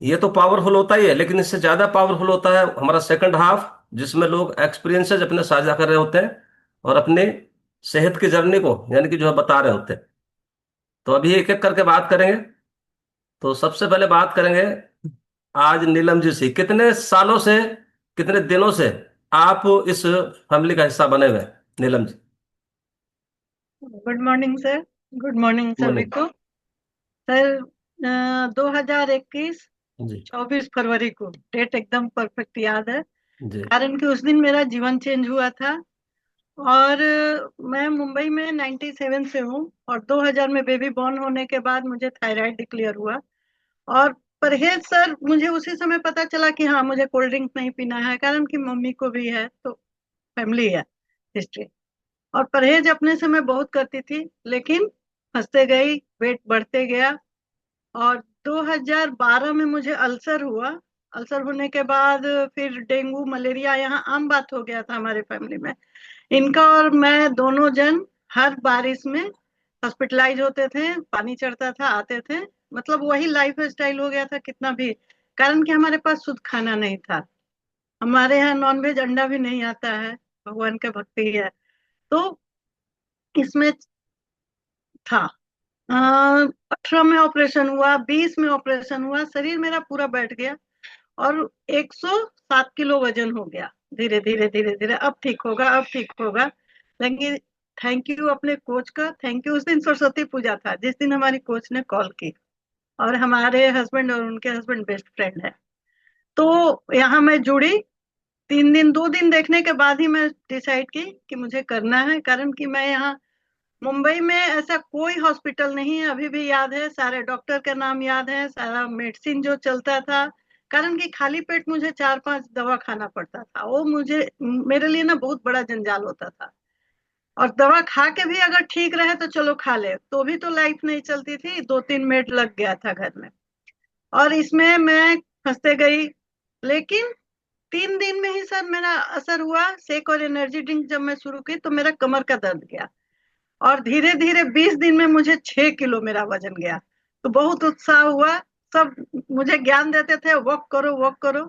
ये तो पावरफुल होता ही है, लेकिन इससे ज्यादा पावरफुल होता है हमारा सेकंड हाफ, जिसमें लोग एक्सपीरियंसेस अपने साझा कर रहे होते हैं और अपने सेहत की जर्नी को यानी कि जो है बता रहे होते हैं। तो अभी एक एक करके बात करेंगे। तो सबसे पहले बात करेंगे आज नीलम जी से। कितने सालों से, कितने दिनों से आप इस फैमिली का हिस्सा बने हुए हैं Neelam ji? Good morning sir. Good morning सभी मॉर्निंग। को। सर 2021 जी। 24 फरवरी को डेट एकदम परफेक्ट याद है। जी। कारण कि उस दिन मेरा जीवन चेंज हुआ था। और मैं मुंबई में 97 से हूँ, और 2000 में बेबी बॉर्न होने के बाद मुझे थायराइड डिक्लेयर हुआ। और परहेज सर, मुझे उसी समय पता चला कि हाँ, मुझे कोल्ड ड्रिंक नहीं पीना है, कारण कि मम्मी को भी है, तो फैमिली है, हिस्ट्री। और परहेज अपने से मैं बहुत करती थी, लेकिन फंसते गई, वेट बढ़ते गया। और 2012 में मुझे अल्सर हुआ। अल्सर होने के बाद फिर डेंगू मलेरिया यहाँ आम बात हो गया था हमारे फैमिली में। इनका और मैं दोनों जन हर बारिश में हॉस्पिटलाइज होते थे, पानी चढ़ता था, आते थे। मतलब वही लाइफ स्टाइल हो गया था कितना भी। कारण कि हमारे पास शुद्ध खाना नहीं था। हमारे यहाँ नॉनवेज अंडा भी नहीं आता है, भगवान का भक्ति है। तो इसमें था। 18 में ऑपरेशन हुआ, 20 में ऑपरेशन हुआ, शरीर मेरा पूरा बैठ गया। और 107 किलो वजन हो गया। धीरे धीरे धीरे धीरे अब ठीक होगा, अब ठीक होगा। लेकिन थैंक यू अपने कोच का, थैंक यू। उस दिन सरस्वती पूजा था जिस दिन हमारी कोच ने कॉल की। और हमारे हस्बैंड और उनके हस्बैंड बेस्ट फ्रेंड है। तो यहाँ मैं जुड़ी। 3 दिन, 2 दिन देखने के बाद ही मैं डिसाइड की कि मुझे करना है। कारण कि मैं यहाँ मुंबई में ऐसा कोई हॉस्पिटल नहीं है, अभी भी याद है, सारे डॉक्टर का नाम याद है, सारा मेडिसिन जो चलता था। कारण कि खाली पेट मुझे 4-5 दवा खाना पड़ता था, वो मुझे, मेरे लिए ना बहुत बड़ा जंजाल होता था। और दवा खा के भी अगर ठीक रहे तो चलो खा ले, तो भी तो लाइफ नहीं चलती थी, 2-3 मिनट लग गया था घर में। और इसमें मैं फंसते गई। लेकिन 3 दिन में ही सर मेरा असर हुआ। शेक और एनर्जी ड्रिंक जब मैं शुरू की तो मेरा कमर का दर्द गया। और धीरे धीरे 20 दिन में मुझे 6 किलो मेरा वजन गया। तो बहुत उत्साह हुआ। सब मुझे ज्ञान देते थे, वॉक करो वॉक करो।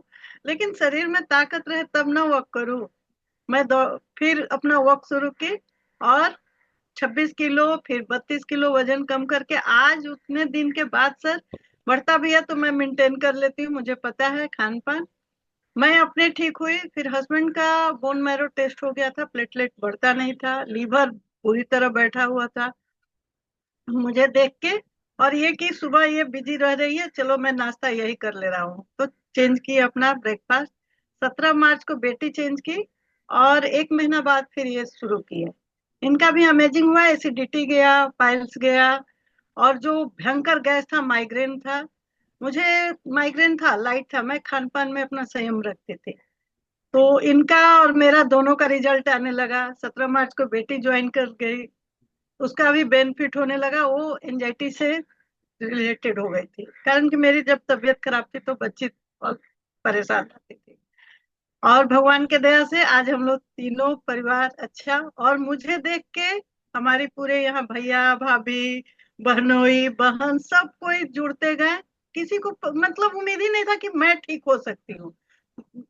लेकिन शरीर में ताकत रहे तब ना वॉक करूं। मैं फिर अपना वॉक शुरू की, और 26 किलो, फिर 32 किलो वजन कम करके आज उतने दिन के बाद सर, बढ़ता भी है तो मैं मेंटेन कर लेती हूँ, मुझे पता है खान पान। मैं अपने ठीक हुई, फिर हस्बैंड का बोन मैरो टेस्ट हो गया था, प्लेटलेट बढ़ता नहीं था, लीवर पूरी तरह बैठा हुआ था मुझे देख के। और ये कि सुबह ये बिजी रह रही है, चलो मैं नाश्ता यही कर ले रहा हूँ, तो चेंज की अपना ब्रेकफास्ट। 17 मार्च को बेटी चेंज की, और 1 महीना बाद फिर ये शुरू की है। इनका भी अमेजिंग हुआ, एसिडिटी गया, पाइल्स गया, और जो भयंकर गैस था, माइग्रेन था मुझे। माइग्रेन था, लाइट था, मैं खान पान में अपना संयम रखती थी। तो इनका और मेरा दोनों का रिजल्ट आने लगा। 17 मार्च को बेटी ज्वाइन कर गई, उसका भी बेनिफिट होने लगा। वो एंजाइटी से रिलेटेड हो गई थी, कारण कि मेरी जब तबीयत खराब थी तो बच्ची बहुत परेशान रहती थी। और भगवान के दया से आज हम लोग तीनों परिवार अच्छा, और मुझे देख के हमारी पूरे यहाँ भैया भाभी, बहनोई बहन सब कोई जुड़ते गए। किसी को मतलब उम्मीद ही नहीं था कि मैं ठीक हो सकती हूँ।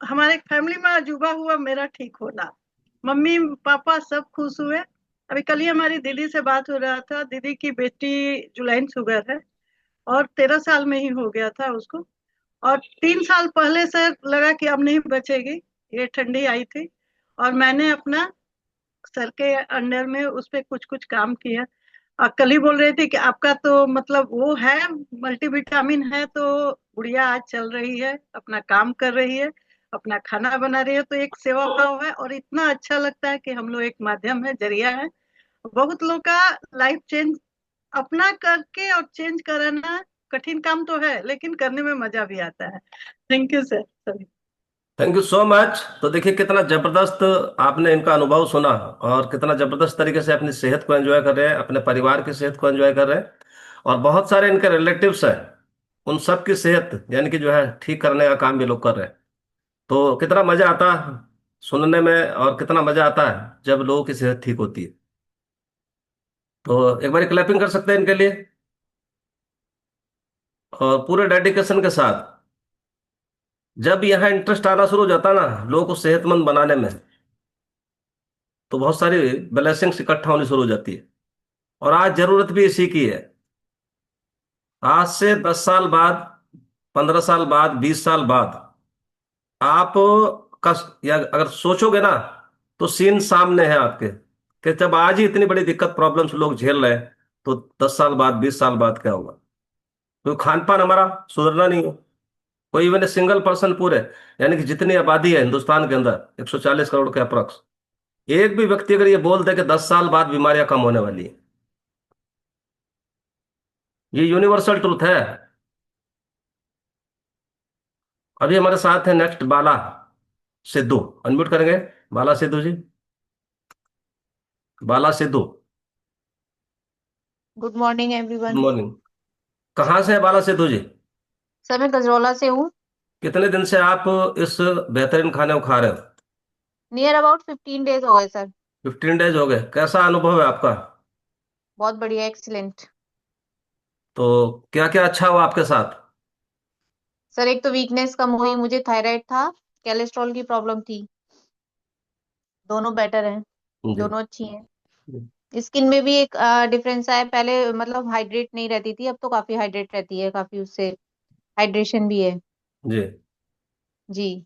हमारे फैमिली में अजूबा हुआ मेरा ठीक होना। मम्मी पापा सब खुश हुए। अभी कल ही हमारी दीदी से बात हो रहा था, दीदी की बेटी जुलाइन शुगर है, और 13 साल में ही हो गया था उसको। और 3 साल पहले से लगा कि अब नहीं बचेगी, ये ठंडी आई थी, और मैंने अपना सर के अंडर में उस पे कुछ कुछ काम किया। और कल ही बोल रही थी कि आपका तो मतलब वो है, मल्टीविटामिन है, तो गुड़िया आज चल रही है, अपना काम कर रही है, अपना खाना बना रही है, तो एक सेवा भाव है, और इतना अच्छा लगता है कि हम लोग एक माध्यम है, जरिया है। बहुत लोग का लाइफ चेंज अपना करके, और चेंज कराना कठिन काम तो है, लेकिन करने में मजा भी आता है। Thank you sir, sorry. Thank you so much. तो देखिए कितना जबरदस्त आपने इनका अनुभव सुना, और कितना जबरदस्त तरीके से अपनी सेहत को एंजॉय कर रहे हैं, अपने परिवार की सेहत को एंजॉय कर रहे हैं। और बहुत सारे इनके रिलेटिव्स हैं, उन सब की सेहत यानी कि जो है ठीक करने का काम भी लोग कर रहे हैं। तो कितना मजा आता है सुनने में, और कितना मजा आता है जब लोगों की सेहत ठीक होती है। तो एक बार क्लैपिंग कर सकते हैं इनके लिए, और पूरे डेडिकेशन के साथ। जब यहाँ इंटरेस्ट आना शुरू हो जाता है ना लोगों को सेहतमंद बनाने में, तो बहुत सारी ब्लेसिंग्स इकट्ठा होनी शुरू हो जाती है। और आज जरूरत भी इसी की है। आज से 10 साल बाद, 15 साल बाद, 20 साल बाद आप का, या अगर सोचोगे ना, तो सीन सामने है आपके, कि जब आज ही इतनी बड़ी दिक्कत प्रॉब्लम्स लोग झेल रहे हैं, तो 10 साल बाद, 20 साल बाद क्या होगा। क्योंकि खान पान हमारा सुधरना नहीं हो। कोई इवन सिंगल पर्सन पूरे, यानी कि जितनी आबादी है हिंदुस्तान के अंदर 140 करोड़ के अप्रॉक्स, एक भी व्यक्ति अगर ये बोल दे कि 10 साल बाद बीमारियां कम होने वाली है, ये यूनिवर्सल ट्रूथ है। अभी हमारे साथ है नेक्स्ट बाला सिद्धू, अनम्यूट करेंगे Bala Sidhu ji. Bala Sidhu, good morning good everyone. Morning. कहाँ से है बाला सिद्धू जी? सर मैं गजरौला से हूँ। कितने दिन से आप इस बेहतरीन खाने को खा रहे हो? नियर अबाउट 15 डेज हो गए सर। 15 डेज हो गए, कैसा अनुभव है आपका? बहुत बढ़िया, एक्सीलेंट। तो क्या क्या अच्छा हुआ आपके साथ? सर एक तो वीकनेस कम हुई, मुझे थायराइड था, कोलेस्ट्रॉल की प्रॉब्लम थी, दोनों बेटर हैं, जी दोनों अच्छी हैं। स्किन में भी एक डिफरेंस आया, पहले मतलब हाइड्रेट नहीं रहती थी, अब तो काफी हाइड्रेट रहती है, काफी उससे हाइड्रेशन भी है। जी जी।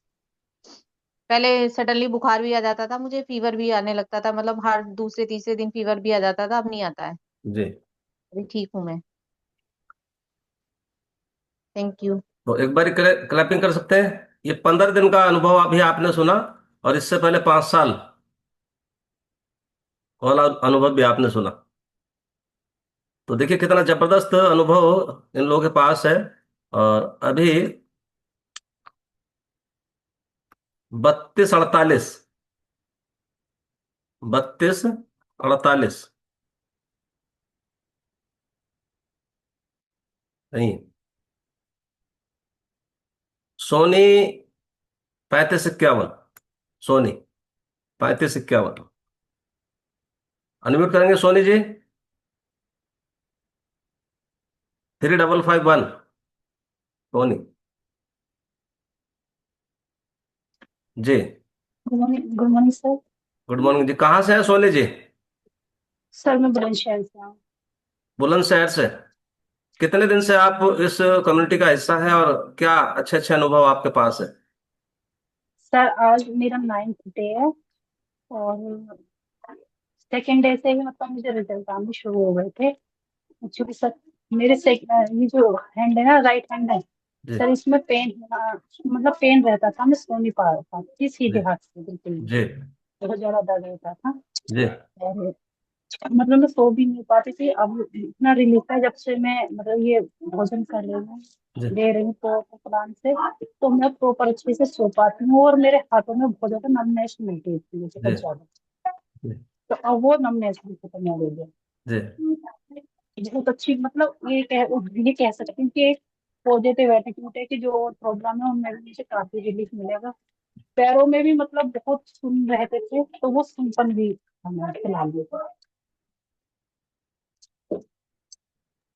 पहले सडनली बुखार भी आ जाता था मुझे, फीवर भी आने लगता था, मतलब हर दूसरे तीसरे दिन फीवर भी आ जाता था, अब नहीं आता है। जी। अभी ठीक हूँ मैं। Thank you. तो एक बार क्लैपिंग कर सकते हैं। ये 15 दिन का अनुभव अभी आपने सुना, और इससे पहले 5 साल वाला अनुभव भी आपने सुना। तो देखिए कितना जबरदस्त अनुभव इन लोगों के पास है। और अभी 32 48, 32 48 नहीं, सोनी 35 51, सोनी 35 51। अनम्यूट करेंगे Soni ji. 3551, Soni ji. Good morning sir. Good morning जी। कहाँ से है सोनी जी? सर मैं बुलंदशहर से हूँ। बुलंदशहर से। कितने दिन से आप इस कम्युनिटी का हिस्सा है और क्या अच्छे अच्छे अनुभव आपके पास है? सर आज मेरा 9th डे है और सेकेंड डे से ही मतलब मुझे रिजल्ट आने शुरू हो गए थे। एक्चुअली सर मेरे से ये जो हैंड है ना, राइट हैंड है जी सर, इसमें पेन मतलब पेन रहता था, मैं सो नहीं पा रहा था, ये जी सीधे हाथ से बिल्कुल भी। जी बहुत ज्यादा दर्द होता था जी और मतलब मैं सो भी नहीं पाती थी। अब इतना रिलीफ है जब से मैं मतलब ये भोजन कर रही हूँ, जी ले रही हूँ तो प्लान से, तो मैं प्रॉपर अच्छे से सो पाती हूँ और मेरे हाथों में बहुत ज्यादा नमनेस मिलती थी, जी बहुत ज्यादा। जी तो अब वो नमनेस भी खत्म हो गई है। जी। बहुत अच्छी मतलब ये कह सकती हूँ कि एक पॉजिटिव एटीट्यूड है कि जो प्रॉब्लम है उनमें भी मुझे काफी रिलीफ मिलेगा। पैरों में भी मतलब बहुत सुन रहते थे, तो वो सुनपन भी हमें फिलहाल दिया।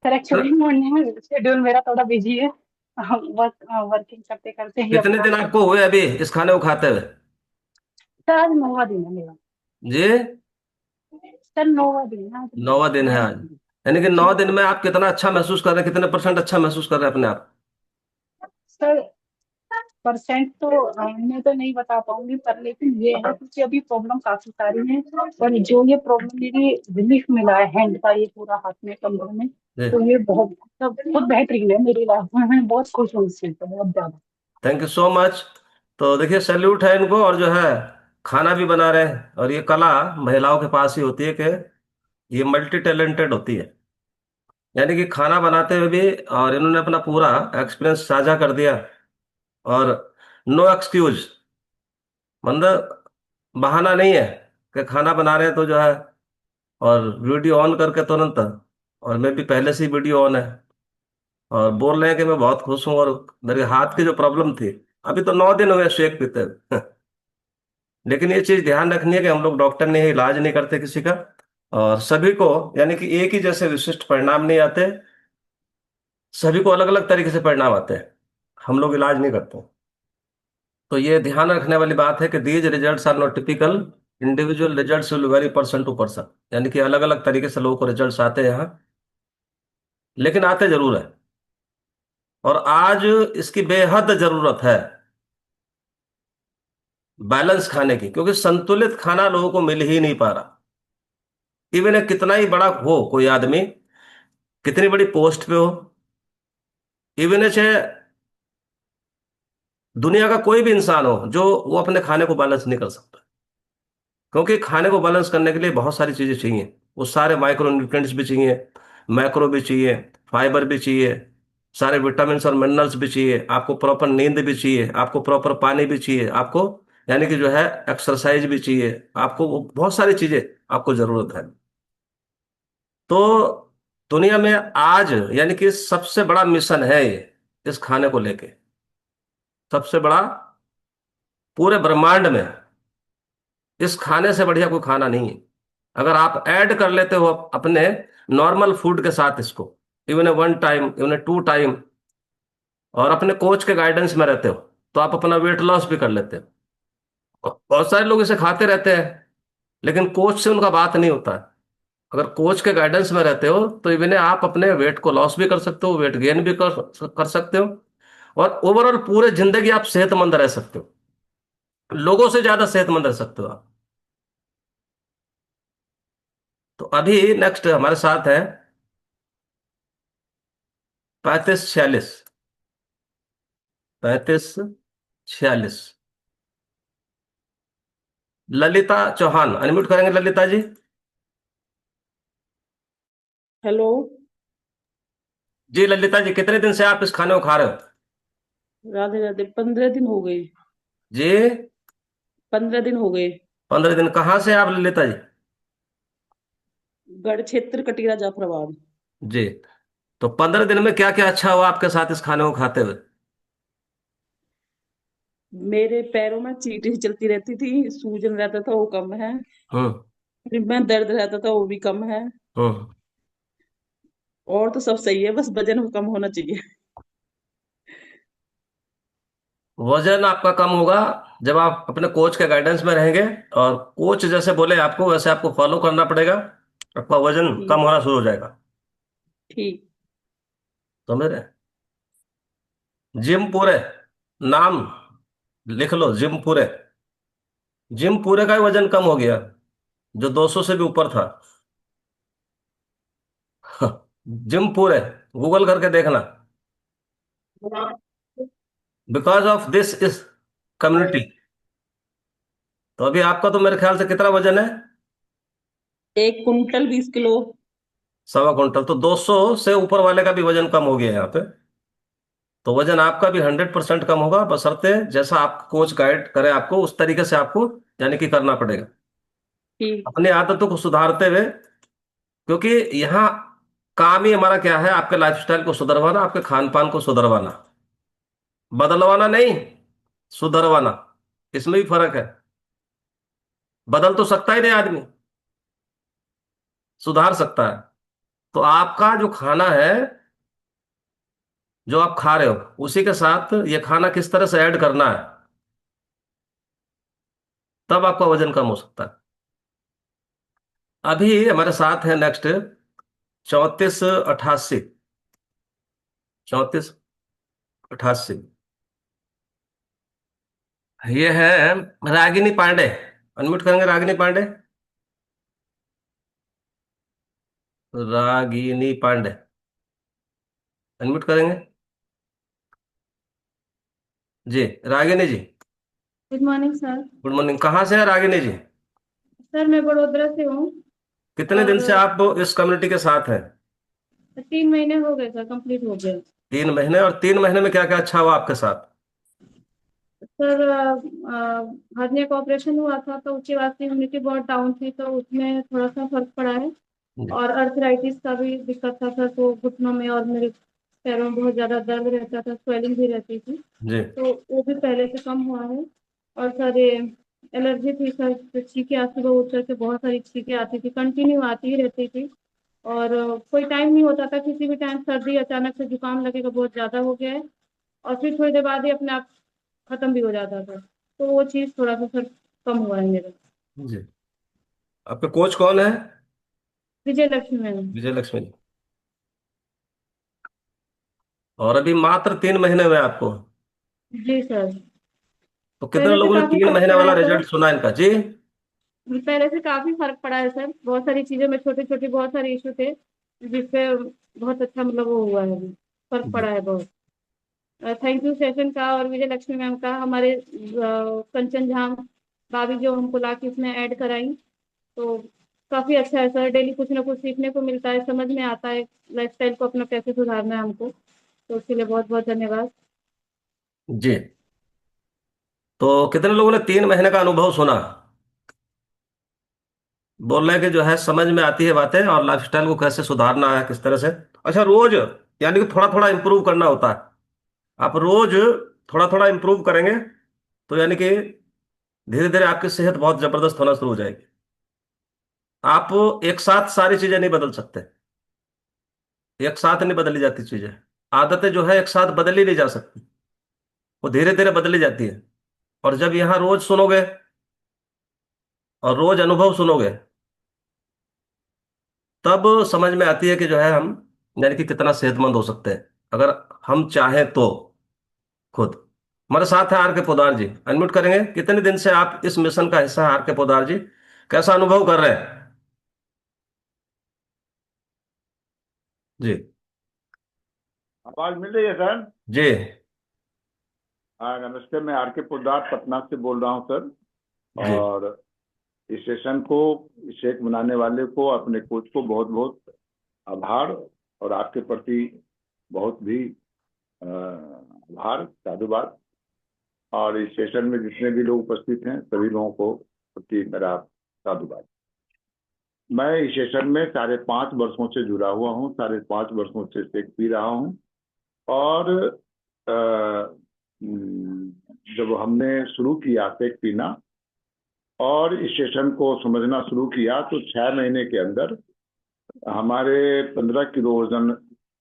Sir actually sir, morning schedule मेरा थोड़ा बिजी है, वर्किंग करते करते ही कितने अपना। दिन आपको हुए अभी इस खाने को खाते हुए? सर आज 9वां दिन है मेरा। जी। सर 9वां दिन है आज मेरा, 9वां दिन है 9th आज। दिन। यानी कि नौ जी दिन सर। में आप कितना अच्छा महसूस कर रहे हैं, कितने परसेंट अच्छा महसूस कर रहे हैं अपने आप? सर परसेंट तो मैं तो नहीं बता पाऊंगी, पर लेकिन ये है क्योंकि अभी प्रॉब्लम काफी सारी है, पर जो ये प्रॉब्लम मेरी रिलीफ मिला है हैंड का, ये पूरा हाथ में कमर में, जी। तो ये बहुत मतलब बहुत बेहतरीन है मेरी लाइफ में। मैं बहुत खुश हूँ इस चीज से, बहुत ज्यादा। Thank you so much. तो देखिए, सैल्यूट है इनको। और जो है, खाना भी बना रहे हैं, और ये कला महिलाओं के पास ही होती है कि ये मल्टी टैलेंटेड होती है। यानी कि खाना बनाते हुए भी, और इन्होंने अपना पूरा एक्सपीरियंस साझा कर दिया। और नो एक्सक्यूज, मतलब बहाना नहीं है कि खाना बना रहे हैं तो जो है, और वीडियो ऑन करके तुरंत, और मैं भी पहले से ही वीडियो ऑन है, और बोल रहे हैं कि मैं बहुत खुश हूँ, और मेरे हाथ की जो प्रॉब्लम थी, अभी तो 9 दिन हुए शेक पीते हुए। लेकिन ये चीज ध्यान रखनी है कि हम लोग डॉक्टर नहीं, इलाज नहीं करते किसी का। और सभी को, यानी कि एक ही जैसे विशिष्ट परिणाम नहीं आते, सभी को अलग अलग तरीके से परिणाम आते हैं। हम लोग इलाज नहीं करते। तो ये ध्यान रखने वाली बात है कि these results are not typical, individual results will vary person to person. यानी कि अलग अलग तरीके से लोगों को रिजल्ट्स आते हैं यहाँ, लेकिन आते जरूर है। और आज इसकी बेहद जरूरत है, बैलेंस खाने की, क्योंकि संतुलित खाना लोगों को मिल ही नहीं पा रहा। इवन कितना ही बड़ा हो कोई आदमी, कितनी बड़ी पोस्ट पे हो, इवन चाहे दुनिया का कोई भी इंसान हो, जो वो अपने खाने को बैलेंस नहीं कर सकता। क्योंकि खाने को बैलेंस करने के लिए बहुत सारी चीजें चाहिए। वो सारे माइक्रो न्यूट्रिएंट्स भी चाहिए, मैक्रो भी चाहिए, फाइबर भी चाहिए, सारे विटामिन और मिनरल्स भी चाहिए, आपको प्रॉपर नींद भी चाहिए, आपको प्रॉपर पानी भी चाहिए, आपको यानी कि जो है एक्सरसाइज भी चाहिए, आपको बहुत सारी चीजें आपको जरूरत है। तो दुनिया में आज, यानी कि सबसे बड़ा मिशन है ये, इस खाने को लेके, सबसे बड़ा पूरे ब्रह्मांड में। इस खाने से बढ़िया कोई खाना नहीं है। अगर आप ऐड कर लेते हो अपने नॉर्मल फूड के साथ इसको, इवन 1 टाइम, इवन 2 टाइम, और अपने कोच के गाइडेंस में रहते हो, तो आप अपना वेट लॉस भी कर लेते हो। बहुत सारे लोग इसे खाते रहते हैं, लेकिन कोच से उनका बात नहीं होता है। अगर कोच के गाइडेंस में रहते हो तो इवन आप अपने वेट को लॉस भी कर सकते हो, वेट गेन भी कर सकते हो, और ओवरऑल पूरे जिंदगी आप सेहतमंद रह सकते हो, लोगों से ज्यादा सेहतमंद रह सकते हो आप। तो अभी नेक्स्ट हमारे साथ है 3546, 3546, ललिता चौहान। अनम्यूट करेंगे ललिता जी? हेलो। जी ललिता जी, कितने दिन से आप इस खाने को खा रहे हो? राधे राधे। 15 दिन हो गए। जी। 15 दिन हो गए। 15 दिन। कहाँ से आप ललिता जी? गढ़ क्षेत्र, कटीरा, जाफराबाद। जी। तो 15 दिन में क्या क्या अच्छा हुआ आपके साथ इस खाने को खाते हुए? मेरे पैरों में चींटी चलती रहती थी, सूजन रहता था वो कम है। हम्म फिर में दर्द रहता था वो भी कम है। हम्म। और तो सब सही है, बस वजन कम होना चाहिए। वजन आपका कम होगा, जब आप अपने कोच के गाइडेंस में रहेंगे और कोच जैसे बोले आपको वैसे आपको फॉलो करना पड़ेगा, आपका वजन कम ठीक। होना शुरू हो जाएगा। ठीक। समझ रहे हैं? जिम पूरे, नाम लिख लो, जिम पूरे। जिम पूरे का ही वजन कम हो गया, जो 200 से भी ऊपर था। जिम पूरे, गूगल करके देखना। बिकॉज ऑफ दिस इस कम्युनिटी। तो अभी आपका तो मेरे ख्याल से कितना वजन है? 1 कुंटल 20 किलो। 1.25 कुंटल। तो 200 से ऊपर वाले का भी वजन कम हो गया है यहाँ पे। तो वजन आपका भी 100% कम होगा, बशर्ते जैसा आप कोच गाइड करे आपको उस तरीके से आपको यानी कि करना पड़ेगा, ठीक। अपनी आदतों को सुधारते हुए। क्योंकि यहाँ काम ही हमारा क्या है, आपके लाइफस्टाइल को सुधरवाना, आपके खान पान को सुधरवाना, बदलवाना नहीं, सुधरवाना। इसमें भी फर्क है। बदल तो सकता ही नहीं आदमी, सुधार सकता है। तो आपका जो खाना है, जो आप खा रहे हो, उसी के साथ ये खाना किस तरह से ऐड करना है, तब आपका वजन कम हो सकता है। अभी हमारे साथ है नेक्स्ट 3488। 3488, ये है रागिनी पांडे। अनम्यूट करेंगे रागिनी पांडे? रागिनी पांडे, अनम्यूट करेंगे? जी, Ragini ji. Good morning sir. Good morning. कहाँ से है रागिनी जी? सर मैं बड़ोदरा से हूँ। कितने दिन और से आप इस कम्युनिटी के साथ हैं? 3 महीने हो गए सर, कंप्लीट हो गए। 3 महीने। और 3 महीने में क्या क्या अच्छा हुआ आपके साथ? सर हर्निया का ऑपरेशन हुआ था तो उसके बाद से इम्यूनिटी बहुत डाउन थी, तो उसमें थोड़ा सा फर्क पड़ा है। जी। और अर्थराइटिस का भी दिक्कत था सर, तो घुटनों में और मेरे पैरों में बहुत ज्यादा दर्द रहता था, स्वेलिंग भी रहती थी। जी। तो वो भी पहले से कम हुआ है। और सर ये एलर्जी थी सर, तो छींकें आती, सुबह उठ करके बहुत सारी छींकें आती थी, कंटिन्यू आती ही रहती थी। और कोई टाइम नहीं होता था, किसी भी टाइम सर्दी अचानक से जुकाम लगेगा बहुत ज्यादा हो गया है, और फिर थोड़ी देर बाद ही अपने आप खत्म भी हो जाता था। तो वो चीज थोड़ा सा सर कम हुआ है मेरा। जी। आपके कोच कौन है? विजय लक्ष्मी मैम। विजय लक्ष्मी जी। और अभी मात्र 3 महीने हुए आपको? जी सर। तो कितने पहले से लोगों ने काफी तीन फर्क महीने पड़ा वाला है सर। रिजल्ट सुना इनका जी? पहले से काफी फर्क पड़ा है सर, बहुत सारी चीजों में, छोटे छोटे बहुत सारे इशू थे जिससे बहुत अच्छा मतलब वो हुआ है अभी, फर्क जी। पड़ा है बहुत। थैंक यू सेशन का और विजय लक्ष्मी मैम का, हमारे कंचन झा भाभी जो हमको ला के इसमें ऐड कराई। तो काफी अच्छा है सर, डेली कुछ ना कुछ सीखने को मिलता है, समझ में आता है लाइफस्टाइल को अपना कैसे सुधारना है हमको। तो उसके लिए बहुत बहुत धन्यवाद। जी। तो कितने लोगों ने 3 महीने का अनुभव सुना? बोल रहे हैं कि जो है समझ में आती है बातें, और लाइफस्टाइल को कैसे सुधारना है किस तरह से। अच्छा, रोज यानी कि थोड़ा थोड़ा इंप्रूव करना होता है। आप रोज थोड़ा थोड़ा इंप्रूव करेंगे तो यानी कि धीरे धीरे आपकी सेहत बहुत जबरदस्त होना शुरू हो जाएगी। आप एक साथ सारी चीजें नहीं बदल सकते, एक साथ नहीं बदली जाती चीजें। आदतें जो है एक साथ बदली नहीं जा सकती, वो धीरे धीरे बदली जाती है। और जब यहाँ रोज सुनोगे और रोज अनुभव सुनोगे, तब समझ में आती है कि जो है हम यानी कि कितना सेहतमंद हो सकते हैं, अगर हम चाहें तो खुद। हमारे साथ है आर के पोदार जी। अनम्यूट करेंगे? कितने दिन से आप इस मिशन का हिस्सा है आर के पोदार जी? कैसा अनुभव कर रहे हैं जी? आवाज मिल रही है सर? जी। हाँ, नमस्ते। मैं आर के पोद्दार पटना से बोल रहा हूँ सर। जी। और इस सेशन को, इस एक बनाने वाले को, अपने कोच को बहुत बहुत आभार। और आपके प्रति बहुत भी आभार, साधुवाद। और इस सेशन में जितने भी लोग उपस्थित हैं सभी लोगों को प्रति मेरा साधुवाद। मैं इस सेशन में 5.5 वर्षों से जुड़ा हुआ हूँ, 5.5 वर्षों से सेक पी रहा हूँ। और जब हमने शुरू किया सेक पीना और इस सेशन को समझना शुरू किया, तो 6 महीने के अंदर हमारे 15 किलो वजन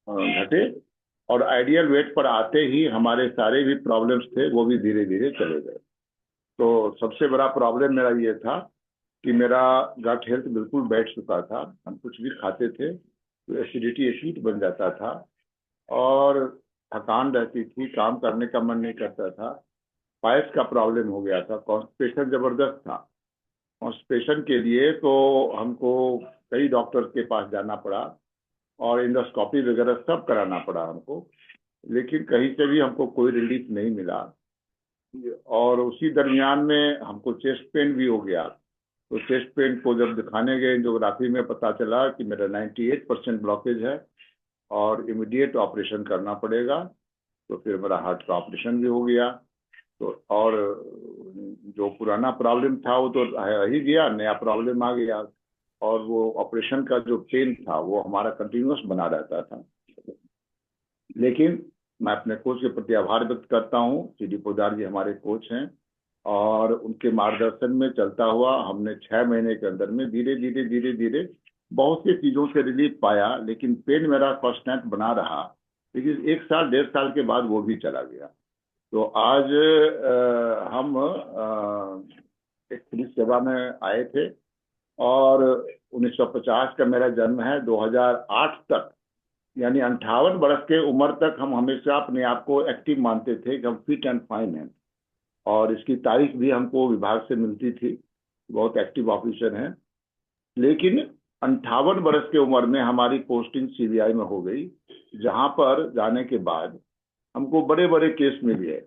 घटे। और आइडियल वेट पर आते ही हमारे सारे भी प्रॉब्लम्स थे वो भी धीरे धीरे चले गए। तो सबसे बड़ा प्रॉब्लम मेरा ये था कि मेरा गट हेल्थ बिल्कुल बैठ चुका था। हम कुछ भी खाते थे तो एसिडिटी एसिड बन जाता था, और थकान रहती थी, काम करने का मन नहीं करता था। पाइल्स का प्रॉब्लम हो गया था, कॉन्स्टिपेशन जबरदस्त था। कॉन्स्टिपेशन के लिए तो हमको कई डॉक्टर के पास जाना पड़ा और इंडोस्कोपी वगैरह सब कराना पड़ा हमको, लेकिन कहीं से भी हमको कोई रिलीफ नहीं मिला। और उसी दरमियान में हमको चेस्ट पेन भी हो गया। तो चेस्ट पेन को जब दिखाने गए एंजियोग्राफी में, पता चला कि मेरा 98% ब्लॉकेज है और इमीडिएट ऑपरेशन करना पड़ेगा। तो फिर मेरा हार्ट का ऑपरेशन भी हो गया। तो और जो पुराना प्रॉब्लम था वो तो रह ही गया, नया प्रॉब्लम आ गया। और वो ऑपरेशन का जो पेन था वो हमारा कंटिन्यूस बना रहता था। लेकिन मैं अपने कोच के प्रति आभार व्यक्त करता हूँ। सीडी पोदार जी हमारे कोच हैं, और उनके मार्गदर्शन में चलता हुआ हमने 6 महीने के अंदर में धीरे धीरे धीरे धीरे बहुत सी चीजों से रिलीफ पाया। लेकिन पेन मेरा कांस्टेंट बना रहा, लेकिन 1 साल 1.5 साल के बाद वो भी चला गया। तो आज हम एक पुलिस सेवा में आए थे, और 1950 का मेरा जन्म है। 2008 तक, यानी 58 वर्ष के उम्र तक हम हमेशा अपने आप को एक्टिव मानते थे कि हम फिट एंड फाइन हैं। और इसकी तारीख भी हमको विभाग से मिलती थी, बहुत एक्टिव ऑफिसर हैं। लेकिन 58 वर्ष की उम्र में हमारी पोस्टिंग सीबीआई में हो गई, जहां पर जाने के बाद हमको बड़े बड़े केस मिले।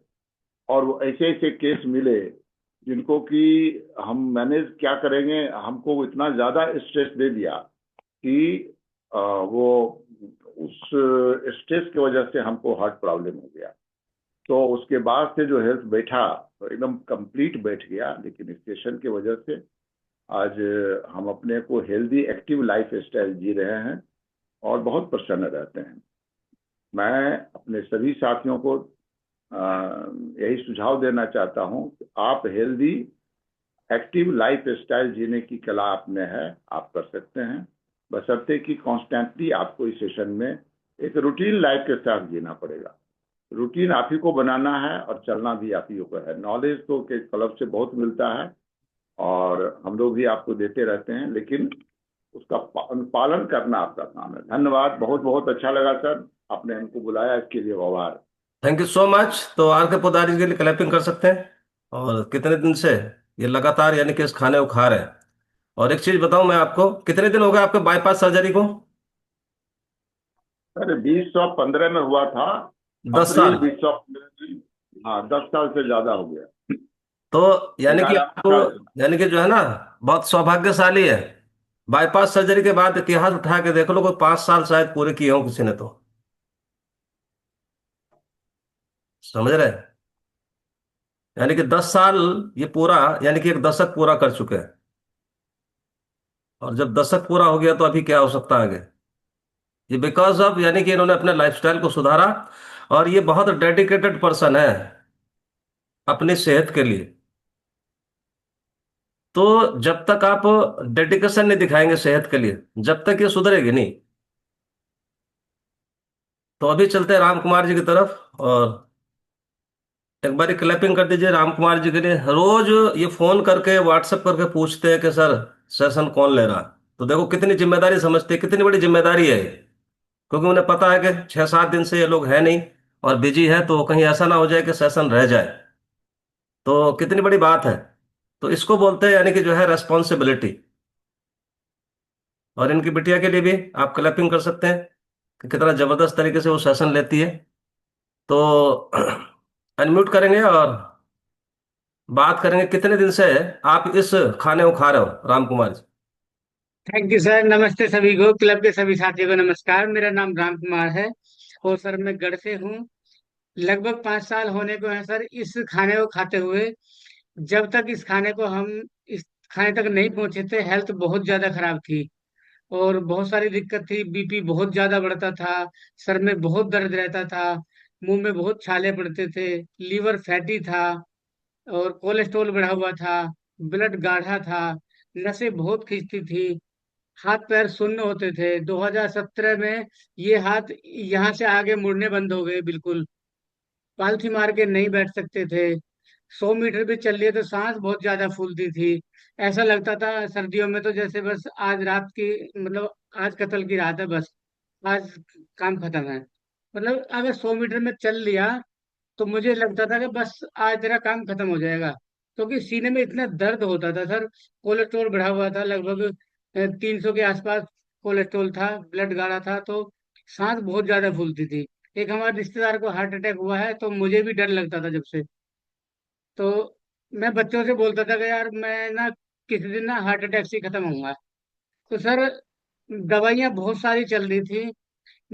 और वो ऐसे ऐसे केस मिले जिनको कि हम मैनेज क्या करेंगे, हमको इतना ज्यादा स्ट्रेस दे दिया कि वो उस स्ट्रेस की वजह से हमको हार्ट प्रॉब्लम हो गया। तो उसके बाद से जो हेल्थ बैठा तो एकदम कंप्लीट बैठ गया। लेकिन स्टेशन की वजह से आज हम अपने को हेल्दी एक्टिव लाइफ स्टाइल जी रहे हैं और बहुत प्रसन्न रहते हैं। मैं अपने सभी साथियों को यही सुझाव देना चाहता हूं कि आप हेल्दी एक्टिव लाइफ स्टाइल जीने की कला आप में है, आप कर सकते हैं, बशर्ते कि कॉन्स्टेंटली आपको इस सेशन में एक रूटीन लाइफ के साथ जीना पड़ेगा। रूटीन आप ही को बनाना है और चलना भी आप ही को है। नॉलेज तो के क्लब से बहुत मिलता है और हम लोग भी आपको देते रहते हैं, लेकिन उसका पालन करना आपका काम है। धन्यवाद, बहुत बहुत अच्छा लगा सर, आपने हमको बुलाया, इसके लिए आभार। Thank you so much. तो आर के पोदारी के लिए क्लैपिंग कर सकते हैं। और कितने दिन से ये लगातार यानी कि इस खाने को खा रहे हैं। और एक चीज बताऊं मैं आपको, कितने दिन हो गए आपके बाईपास सर्जरी को? सर 2015 में हुआ था, 10 साल। अप्रैल 2015 में। हाँ, 10 साल से ज्यादा हो गया। तो यानी कि 11 आपको, साल। यानी कि जो है ना, बहुत सौभाग्यशाली है। बाईपास सर्जरी के बाद इतिहास उठा के देख लो, कोई 5 साल शायद पूरे किए हो किसी ने तो। समझ रहे हैं? यानी कि 10 साल, ये पूरा यानी कि एक दशक पूरा कर चुके हैं। और जब दशक पूरा हो गया तो अभी क्या हो सकता है आगे? ये बिकॉज ऑफ यानी कि इन्होंने अपने लाइफस्टाइल को सुधारा। और ये बहुत डेडिकेटेड पर्सन है अपनी सेहत के लिए। तो जब तक आप डेडिकेशन नहीं दिखाएंगे सेहत के लिए, जब तक ये सुधरेगी नहीं। तो अभी चलते हैं राम कुमार जी की तरफ। और एक बार क्लैपिंग कर दीजिए राम कुमार जी के लिए। रोज ये फोन करके व्हाट्सएप करके पूछते हैं कि सर सेशन कौन ले रहा है। तो देखो कितनी जिम्मेदारी समझते हैं, कितनी बड़ी जिम्मेदारी है ये। क्योंकि उन्हें पता है कि 6-7 दिन से ये लोग है नहीं और बिजी है, तो कहीं ऐसा ना हो जाए कि सेशन रह जाए। तो कितनी बड़ी बात है। तो इसको बोलते हैं यानी कि जो है रेस्पॉन्सिबिलिटी। और इनकी बिटिया के लिए भी आप क्लैपिंग कर सकते हैं कि कितना जबरदस्त तरीके से वो सेशन लेती है। तो अनम्यूट करेंगे और बात करेंगे कितने दिन से आप इस खाने को खा रहे हो Ram Kumar ji. Thank you sir. नमस्ते सभी को, क्लब के सभी साथियों को नमस्कार। मेरा नाम राम कुमार है और सर मैं गढ़ से हूँ। लगभग 5 साल होने को है सर इस खाने को खाते हुए। जब तक इस खाने को हम इस खाने तक नहीं पहुंचे थे, हेल्थ बहुत ज्यादा खराब थी और बहुत सारी दिक्कत थी। बीपी बहुत ज्यादा बढ़ता था, सर में बहुत दर्द रहता था, मुंह में बहुत छाले पड़ते थे, लीवर फैटी था और कोलेस्ट्रॉल बढ़ा हुआ था, ब्लड गाढ़ा था, नसें बहुत खिंचती थी, हाथ पैर शून्य होते थे। 2017 में ये हाथ यहाँ से आगे मुड़ने बंद हो गए, बिल्कुल पालथी मार के नहीं बैठ सकते थे। 100 मीटर भी चल लिए तो सांस बहुत ज्यादा फूलती थी। ऐसा लगता था सर्दियों में तो जैसे बस आज रात की, मतलब आज कत्ल की रात है बस, आज काम खत्म है। मतलब अगर 100 मीटर में चल लिया तो मुझे लगता था कि बस आज तेरा काम खत्म हो जाएगा, क्योंकि सीने में इतना दर्द होता था सर। कोलेस्ट्रॉल बढ़ा हुआ था, लगभग 300 के आसपास कोलेस्ट्रॉल था, ब्लड गाढ़ा था, तो सांस बहुत ज्यादा फूलती थी। एक हमारे रिश्तेदार को हार्ट अटैक हुआ है, तो मुझे भी डर लगता था जब से। तो मैं बच्चों से बोलता था कि यार मैं ना किसी दिन ना हार्ट अटैक से ही खत्म होऊंगा। तो सर दवाइयाँ बहुत सारी चल रही थी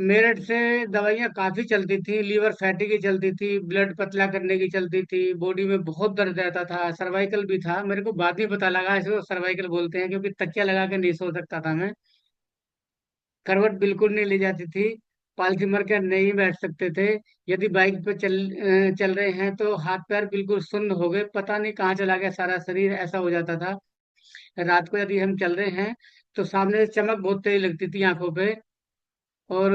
मेरठ से। दवाइयाँ काफी चलती थी, लीवर फैटी की चलती थी, ब्लड पतला करने की चलती थी, बॉडी में बहुत दर्द रहता था, सर्वाइकल भी था। मेरे को बाद में पता लगा इसको सर्वाइकल बोलते हैं, क्योंकि तकिया लगा के नहीं सो सकता था मैं। करवट बिल्कुल नहीं ली जाती थी, पालथी मार के नहीं बैठ सकते थे। यदि बाइक पे चल रहे हैं तो हाथ पैर बिल्कुल सुन्न हो गए, पता नहीं कहाँ चला गया सारा शरीर, ऐसा हो जाता था। रात को यदि हम चल रहे हैं तो सामने से चमक बहुत तेज लगती थी आंखों पे। और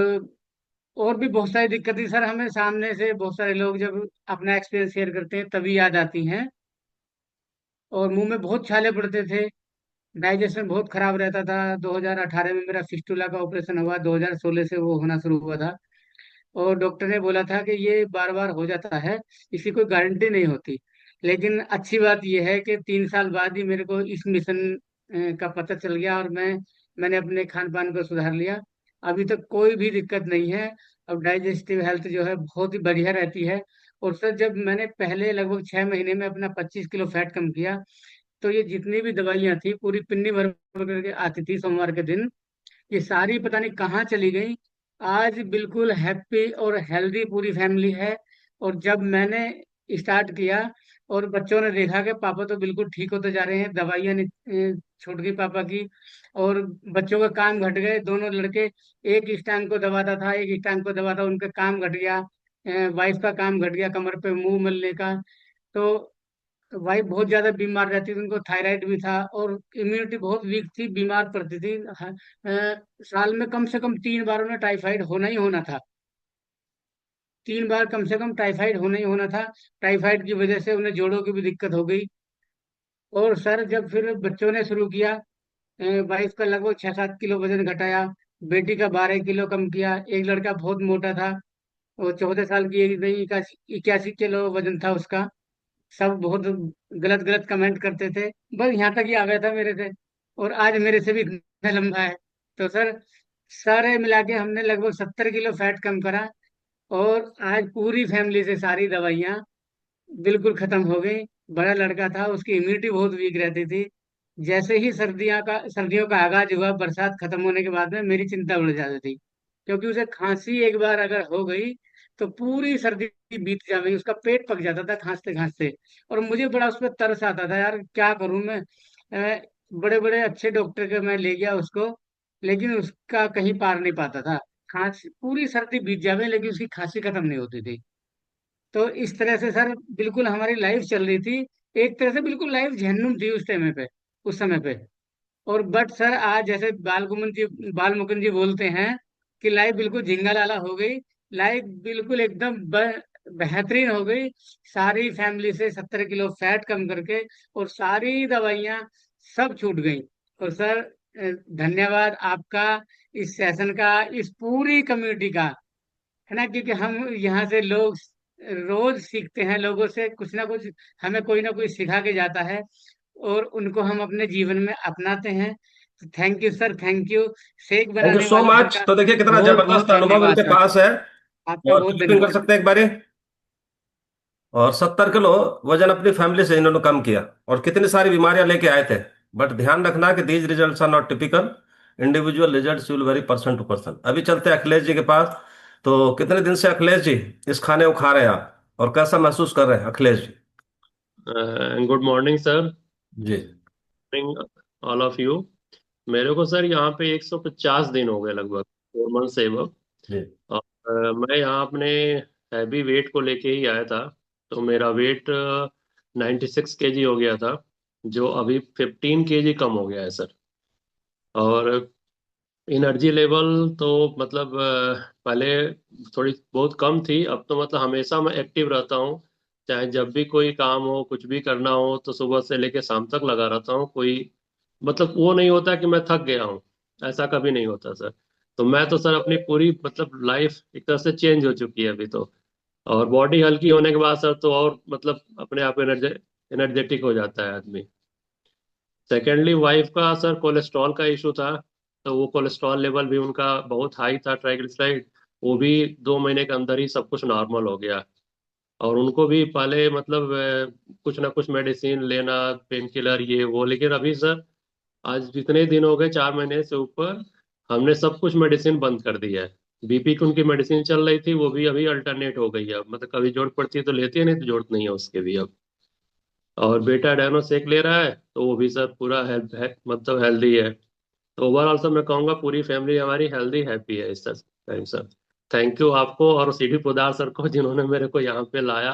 और भी बहुत सारी दिक्कतें सर हमें सामने से बहुत सारे लोग जब अपना एक्सपीरियंस शेयर करते हैं तभी याद आती हैं। और मुंह में बहुत छाले पड़ते थे, डाइजेशन बहुत खराब रहता था। 2018 में मेरा फिस्टुला का ऑपरेशन हुआ, 2016 से वो होना शुरू हुआ था। और डॉक्टर ने बोला था कि ये बार बार हो जाता है, इसकी कोई गारंटी नहीं होती। लेकिन अच्छी बात यह है कि 3 साल बाद ही मेरे को इस मिशन का पता चल गया, और मैंने अपने खान पान को सुधार लिया। अभी तक कोई भी दिक्कत नहीं है। अब डाइजेस्टिव हेल्थ जो है बहुत ही बढ़िया रहती है। और सर जब मैंने पहले लगभग 6 महीने में अपना 25 किलो फैट कम किया, तो ये जितनी भी दवाइयाँ थी पूरी पिन्नी भर भर करके आती थी सोमवार के दिन, ये सारी पता नहीं कहाँ चली गई। आज बिल्कुल हैप्पी और हेल्दी पूरी फैमिली है। और जब मैंने स्टार्ट किया और बच्चों ने देखा कि पापा तो बिल्कुल ठीक होते जा रहे हैं, दवाइयाँ छूट गई पापा की, और बच्चों का काम घट गए। दोनों लड़के एक इस टांग को दबाता था, एक इस टांग को दबाता, उनका काम घट गया। वाइफ का काम घट गया, कमर पे मुंह मलने का। तो वाइफ बहुत ज्यादा बीमार रहती थी, उनको थायराइड भी था, और इम्यूनिटी बहुत वीक थी, बीमार पड़ती थी। साल में कम से कम 3 बार उन्हें टाइफाइड होना ही होना था। 3 बार कम से कम टाइफाइड होना ही होना था। टाइफाइड की वजह से उन्हें जोड़ों की भी दिक्कत हो गई। और सर जब फिर बच्चों ने शुरू किया, वाइफ का लगभग 6-7 किलो वजन घटाया, बेटी का 12 किलो कम किया। एक लड़का बहुत मोटा था, वो 14 साल की एज में 81 किलो वजन था उसका। सब बहुत गलत गलत कमेंट करते थे, बस यहाँ तक ही आ गया था मेरे से। और आज मेरे से भी इतना लंबा है। तो सर सारे मिला के हमने लगभग 70 किलो फैट कम करा। और आज पूरी फैमिली से सारी दवाइयाँ बिल्कुल खत्म हो गई। बड़ा लड़का था, उसकी इम्यूनिटी बहुत वीक रहती थी। जैसे ही सर्दियों का आगाज हुआ, बरसात खत्म होने के बाद में मेरी चिंता बढ़ जाती थी, क्योंकि उसे खांसी एक बार अगर हो गई तो पूरी सर्दी बीत जाती, उसका पेट पक जाता था खांसते खांसते। और मुझे बड़ा उस पर तरस आता था, यार क्या करूं मैं। बड़े बड़े अच्छे डॉक्टर के मैं ले गया उसको, लेकिन उसका कहीं पार नहीं पाता था। खांसी पूरी सर्दी बीत जावे लेकिन उसकी खांसी खत्म नहीं होती थी। तो इस तरह से सर बिल्कुल हमारी लाइफ चल रही थी। एक तरह से बिल्कुल लाइफ जहन्नुम थी उस टाइम पे, उस समय पे। और बट सर आज जैसे बाल मुकुंद जी बोलते हैं कि लाइफ बिल्कुल झिंगा लाला हो गई। लाइफ बिल्कुल एकदम बेहतरीन हो गई। सारी फैमिली से 70 किलो फैट कम करके, और सारी दवाइयाँ सब छूट गई। और सर धन्यवाद आपका, इस सेशन का, इस पूरी कम्युनिटी का, है ना। क्योंकि हम यहाँ से लोग रोज सीखते हैं लोगों से कुछ ना कुछ, हमें कोई ना कोई सिखा के जाता है, और उनको हम अपने जीवन में अपनाते हैं। Thank you sir, thank you. Shake thank you बनाने सो वाले सर मच। का तो देखिए कितना बहुत बहुत जबरदस्त अनुभव धन्यवाद इनके सर। पास है। आपका और बहुत क्लिपिंग कर धन्यवाद। सकते हैं एक बारी। और 70 किलो वजन अपनी फैमिली से इन्होंने कम किया, और कितनी सारी बीमारियां लेके आए थे। बट ध्यान रखना कि these results are not typical, individual results will vary person to person. अभी चलते हैं अखिलेश जी के पास। तो कितने दिन से अखिलेश जी इस खाने को खा रहे हैं आप, और कैसा महसूस कर रहे हैं Akhilesh ji? Good morning sir. जी। All of you. मेरे को सर यहाँ पे 150 दिन हो गए, लगभग 4 मंथ से अब। जी। और मैं यहाँ अपने हैवी वेट को लेके ही आया था। तो मेरा वेट 96 kg हो गया था, जो अभी 15 kg कम हो गया है सर। और एनर्जी लेवल तो मतलब पहले थोड़ी बहुत कम थी, अब तो मतलब हमेशा मैं एक्टिव रहता हूँ। चाहे जब भी कोई काम हो, कुछ भी करना हो, तो सुबह से लेके शाम तक लगा रहता हूँ। कोई मतलब वो नहीं होता कि मैं थक गया हूँ, ऐसा कभी नहीं होता सर। तो मैं तो सर अपनी पूरी मतलब लाइफ एक तरह से चेंज हो चुकी है अभी तो। और बॉडी हल्की होने के बाद सर तो और मतलब अपने आप एनर्जेटिक हो जाता है आदमी। सेकेंडली वाइफ का सर कोलेस्ट्रॉल का इशू था, तो वो कोलेस्ट्रॉल लेवल भी उनका बहुत हाई था, ट्राइग्लिसराइड। वो भी 2 महीने के अंदर ही सब कुछ नॉर्मल हो गया। और उनको भी पहले मतलब कुछ ना कुछ मेडिसिन लेना, पेन किलर ये वो, लेकिन अभी सर आज जितने दिन हो गए, 4 महीने से ऊपर, हमने सब कुछ मेडिसिन बंद कर दी है। बीपी की उनकी मेडिसिन चल रही थी, वो भी अभी अल्टरनेट हो गई है, मतलब कभी जरूरत पड़ती है तो लेती है, नहीं तो जरूरत नहीं है उसके भी अब। और बेटा डायनोसेक ले रहा है, तो वो भी सर पूरा हेल्थ है, मतलब हेल्दी है। तो ओवरऑल सर मैं कहूँगा पूरी फैमिली हमारी हेल्दी हैप्पी है इस टाइम सर। थैंक यू आपको और सीडी पोदार सर को, जिन्होंने मेरे को यहाँ पे लाया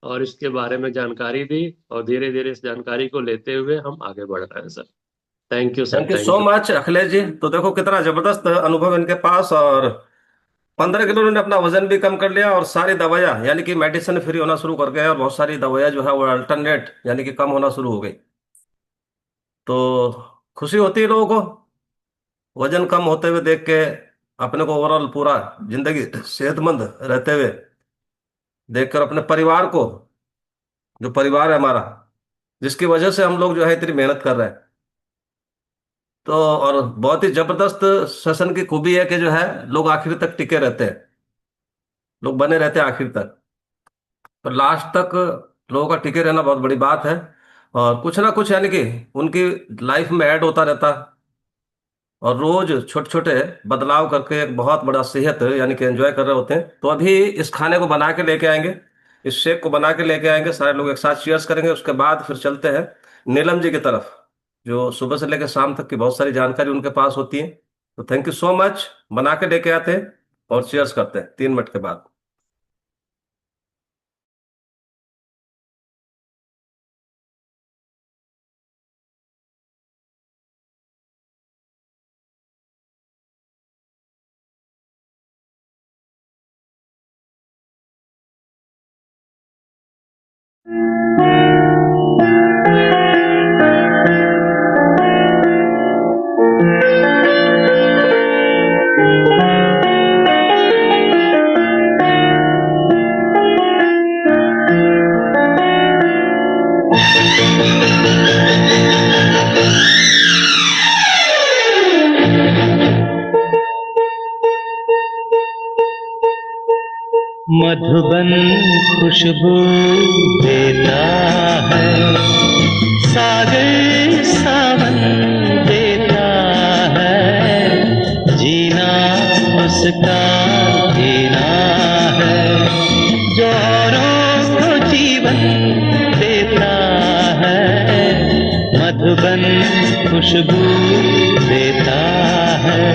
और इसके बारे में जानकारी दी, और धीरे धीरे इस जानकारी को लेते हुए हम आगे बढ़ रहे हैं sir. Thank you sir, thank you so thank you. Much Akhilesh ji. तो देखो कितना जबरदस्त अनुभव इनके पास, और 15 किलो उन्होंने अपना वजन भी कम कर लिया, और सारी दवाइयाँ यानी कि मेडिसिन फ्री होना शुरू कर गए, और बहुत सारी दवाइयाँ जो है वो अल्टरनेट यानी कि कम होना शुरू हो गई। तो खुशी होती है लोगों को वजन कम होते हुए देख के, अपने को ओवरऑल पूरा जिंदगी सेहतमंद रहते हुए देखकर, अपने परिवार को, जो परिवार है हमारा, जिसकी वजह से हम लोग जो है इतनी मेहनत कर रहे हैं। तो और बहुत ही जबरदस्त सेशन की खूबी है कि जो है लोग आखिर तक टिके रहते हैं, लोग बने रहते हैं आखिर तक। पर लास्ट तक लोगों का टिके रहना बहुत बड़ी बात है, और कुछ ना कुछ यानी कि उनकी लाइफ में ऐड होता रहता, और रोज छोटे छोटे बदलाव करके एक बहुत बड़ा सेहत यानी कि एंजॉय कर रहे होते हैं। तो अभी इस खाने को बना के लेके आएंगे, इस शेक को बना के लेके आएंगे, सारे लोग एक साथ चीयर्स करेंगे, उसके बाद फिर चलते हैं नीलम जी की तरफ, जो सुबह से लेकर शाम तक की बहुत सारी जानकारी उनके पास होती है। तो थैंक यू सो मच, बना के लेके आते हैं और चीयर्स करते हैं 3 मिनट के बाद। मधुबन खुशबू देता है, सागर सावन देता है, जीना उसका जीना है, जो औरों को जीवन देता है, मधुबन खुशबू देता है।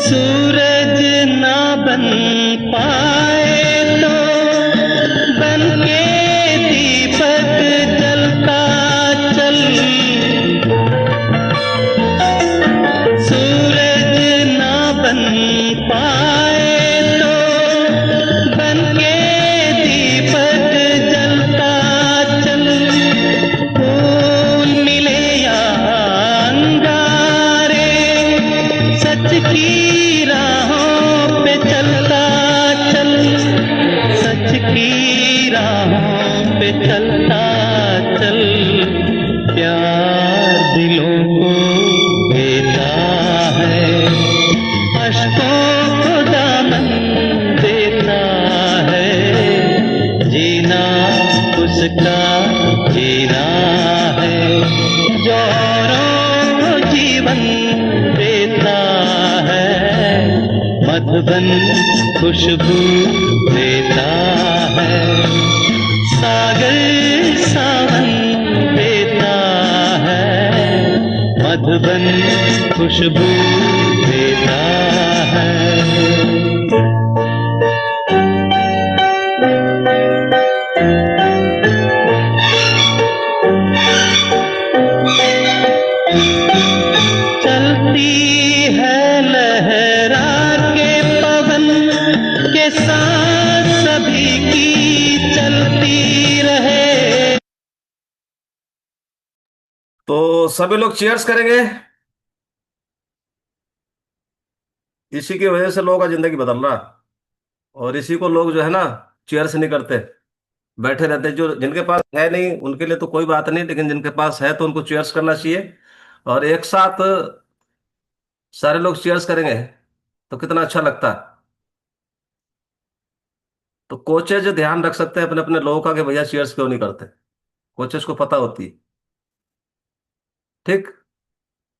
सूरज ना बन पाए तो बन के दीपक जलता चल, सूरज ना बन पाए तो बन के दीपक जलता चल, फूल मिले या अंगारे, सच की राहों पे चलता चल, सच की राहों पे चलता चल, प्यार दिलों को देता है, अश्कों को दामन देता है, जीना उसका जीना है, जो औरों को जीवन देता है, मधुबन खुशबू देता है, सागर सावन देता मधुबन खुशबू देता है। चलती है लहरा के पवन के साथ सभी की चलती रहे। तो सभी लोग चीयर्स करेंगे। इसी की वजह से लोगों का जिंदगी बदल रहा है। और इसी को लोग जो है ना चीयर्स नहीं करते, बैठे रहते हैं। जो जिनके पास है नहीं उनके लिए तो कोई बात नहीं, लेकिन जिनके पास है तो उनको चीयर्स करना चाहिए। और एक साथ सारे लोग चीयर्स करेंगे तो कितना अच्छा लगता है। तो कोचेज ध्यान रख सकते हैं अपने अपने लोगों का कि भैया चीयर्स क्यों नहीं करते। कोचेज को पता होती है। ठीक।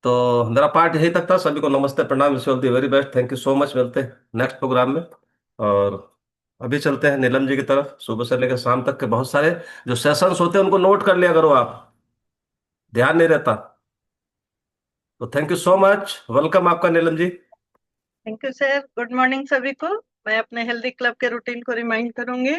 तो मेरा पार्ट यही तक था। सभी को नमस्ते, प्रणाम, wish all the very best. Thank you so much. मिलते हैं नेक्स्ट प्रोग्राम में। और अभी चलते हैं नीलम जी की तरफ। सुबह से लेकर शाम तक के बहुत सारे जो सेशंस होते हैं उनको नोट कर लिया करो आप, ध्यान नहीं रहता। तो thank you so much. Welcome आपका Neelam ji. Thank you sir. Good morning सभी को। मैं अपने हेल्दी क्लब के रूटीन को रिमाइंड करूंगी।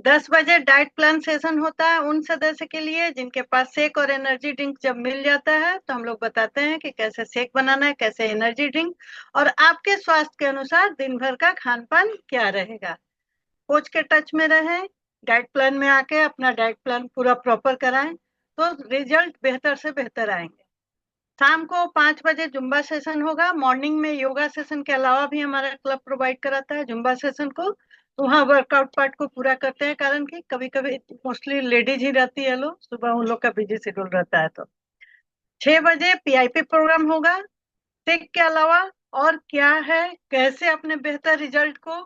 10 बजे डाइट प्लान सेशन होता है उन सदस्य के लिए जिनके पास शेक और एनर्जी ड्रिंक जब मिल जाता है तो हम लोग बताते हैं कि कैसे शेक बनाना है, कैसे एनर्जी ड्रिंक, और आपके स्वास्थ्य के अनुसार दिन भर का खान पान क्या रहेगा। कोच के टच में रहें, डाइट प्लान में आके अपना डाइट प्लान पूरा प्रॉपर कराएं तो रिजल्ट बेहतर से बेहतर आएंगे। शाम को 5 बजे जुम्बा सेशन होगा। मॉर्निंग में योगा सेशन के अलावा भी हमारा क्लब प्रोवाइड कराता है जुम्बा सेशन को, तो वहाँ वर्कआउट पार्ट को पूरा करते हैं, कारण कि कभी कभी मोस्टली लेडीज ही रहती है लोग, सुबह उन लोग का बिजी शेड्यूल रहता है। तो 6 बजे पीआईपी प्रोग्राम होगा। सेक के अलावा और क्या है, कैसे अपने बेहतर रिजल्ट को,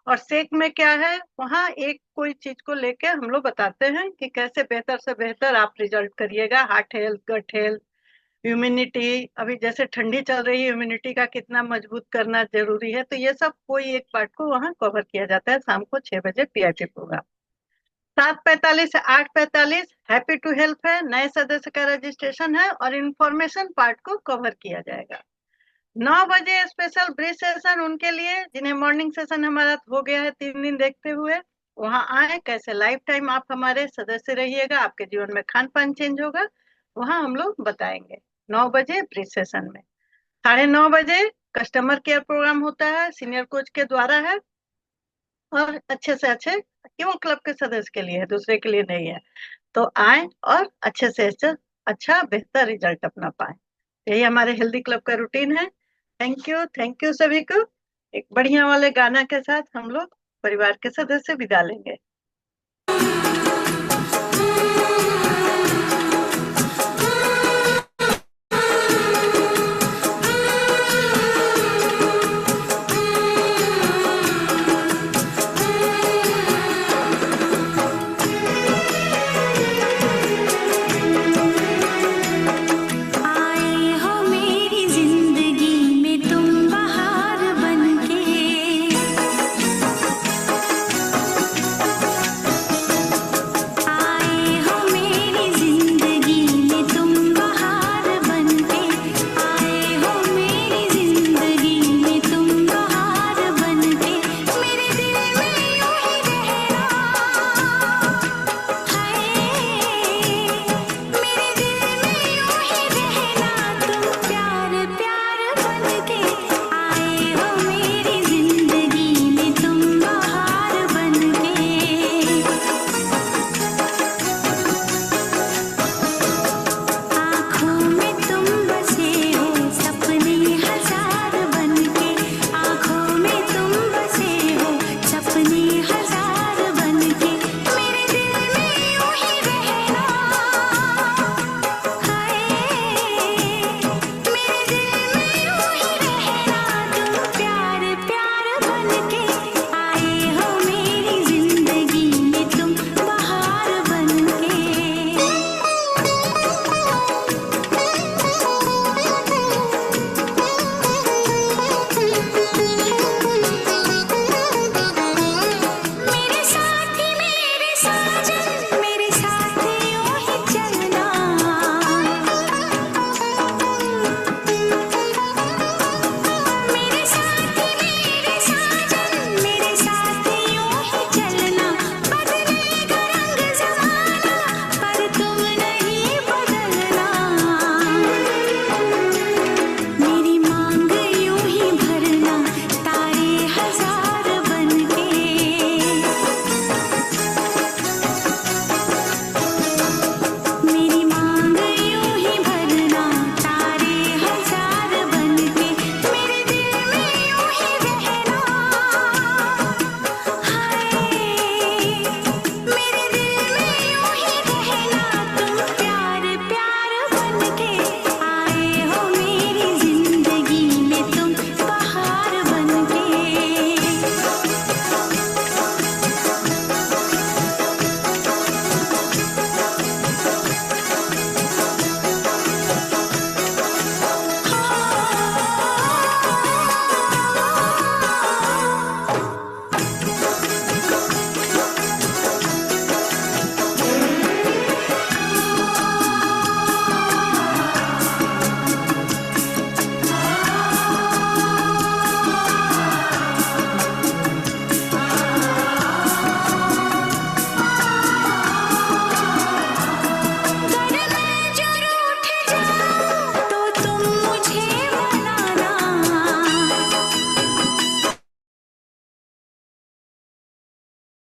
और सेक में क्या है, वहाँ एक कोई चीज को लेके हम लोग बताते हैं कि कैसे बेहतर से बेहतर आप रिजल्ट करिएगा। Heart health, gut health, immunity, अभी जैसे ठंडी चल रही है, इम्यूनिटी का कितना मजबूत करना जरूरी है, तो ये सब कोई एक पार्ट को वहाँ कवर किया जाता है। शाम को 6 बजे पीआईपी प्रोग्राम। 7:45 से 8:45 हैप्पी टू हेल्प है, नए सदस्य का रजिस्ट्रेशन है और इंफॉर्मेशन पार्ट को कवर किया जाएगा। 9 बजे स्पेशल ब्रीज सेशन उनके लिए जिन्हें मॉर्निंग सेशन हमारा हो गया है 3 दिन देखते हुए, वहां आए, कैसे लाइफ टाइम आप हमारे सदस्य रहिएगा, आपके जीवन में खान पान चेंज होगा, वहां हम लोग बताएंगे 9 बजे ब्रीज सेशन में। 9:30 बजे कस्टमर केयर प्रोग्राम होता है, सीनियर कोच के द्वारा है, और अच्छे से अच्छे केवल क्लब के सदस्य के लिए है, दूसरे के लिए नहीं है। तो आए और अच्छे से अच्छा बेहतर रिजल्ट अपना पाए। यही हमारे हेल्दी क्लब का रूटीन है। थैंक यू सभी को। एक बढ़िया वाले गाना के साथ हम लोग परिवार के सदस्य विदा लेंगे।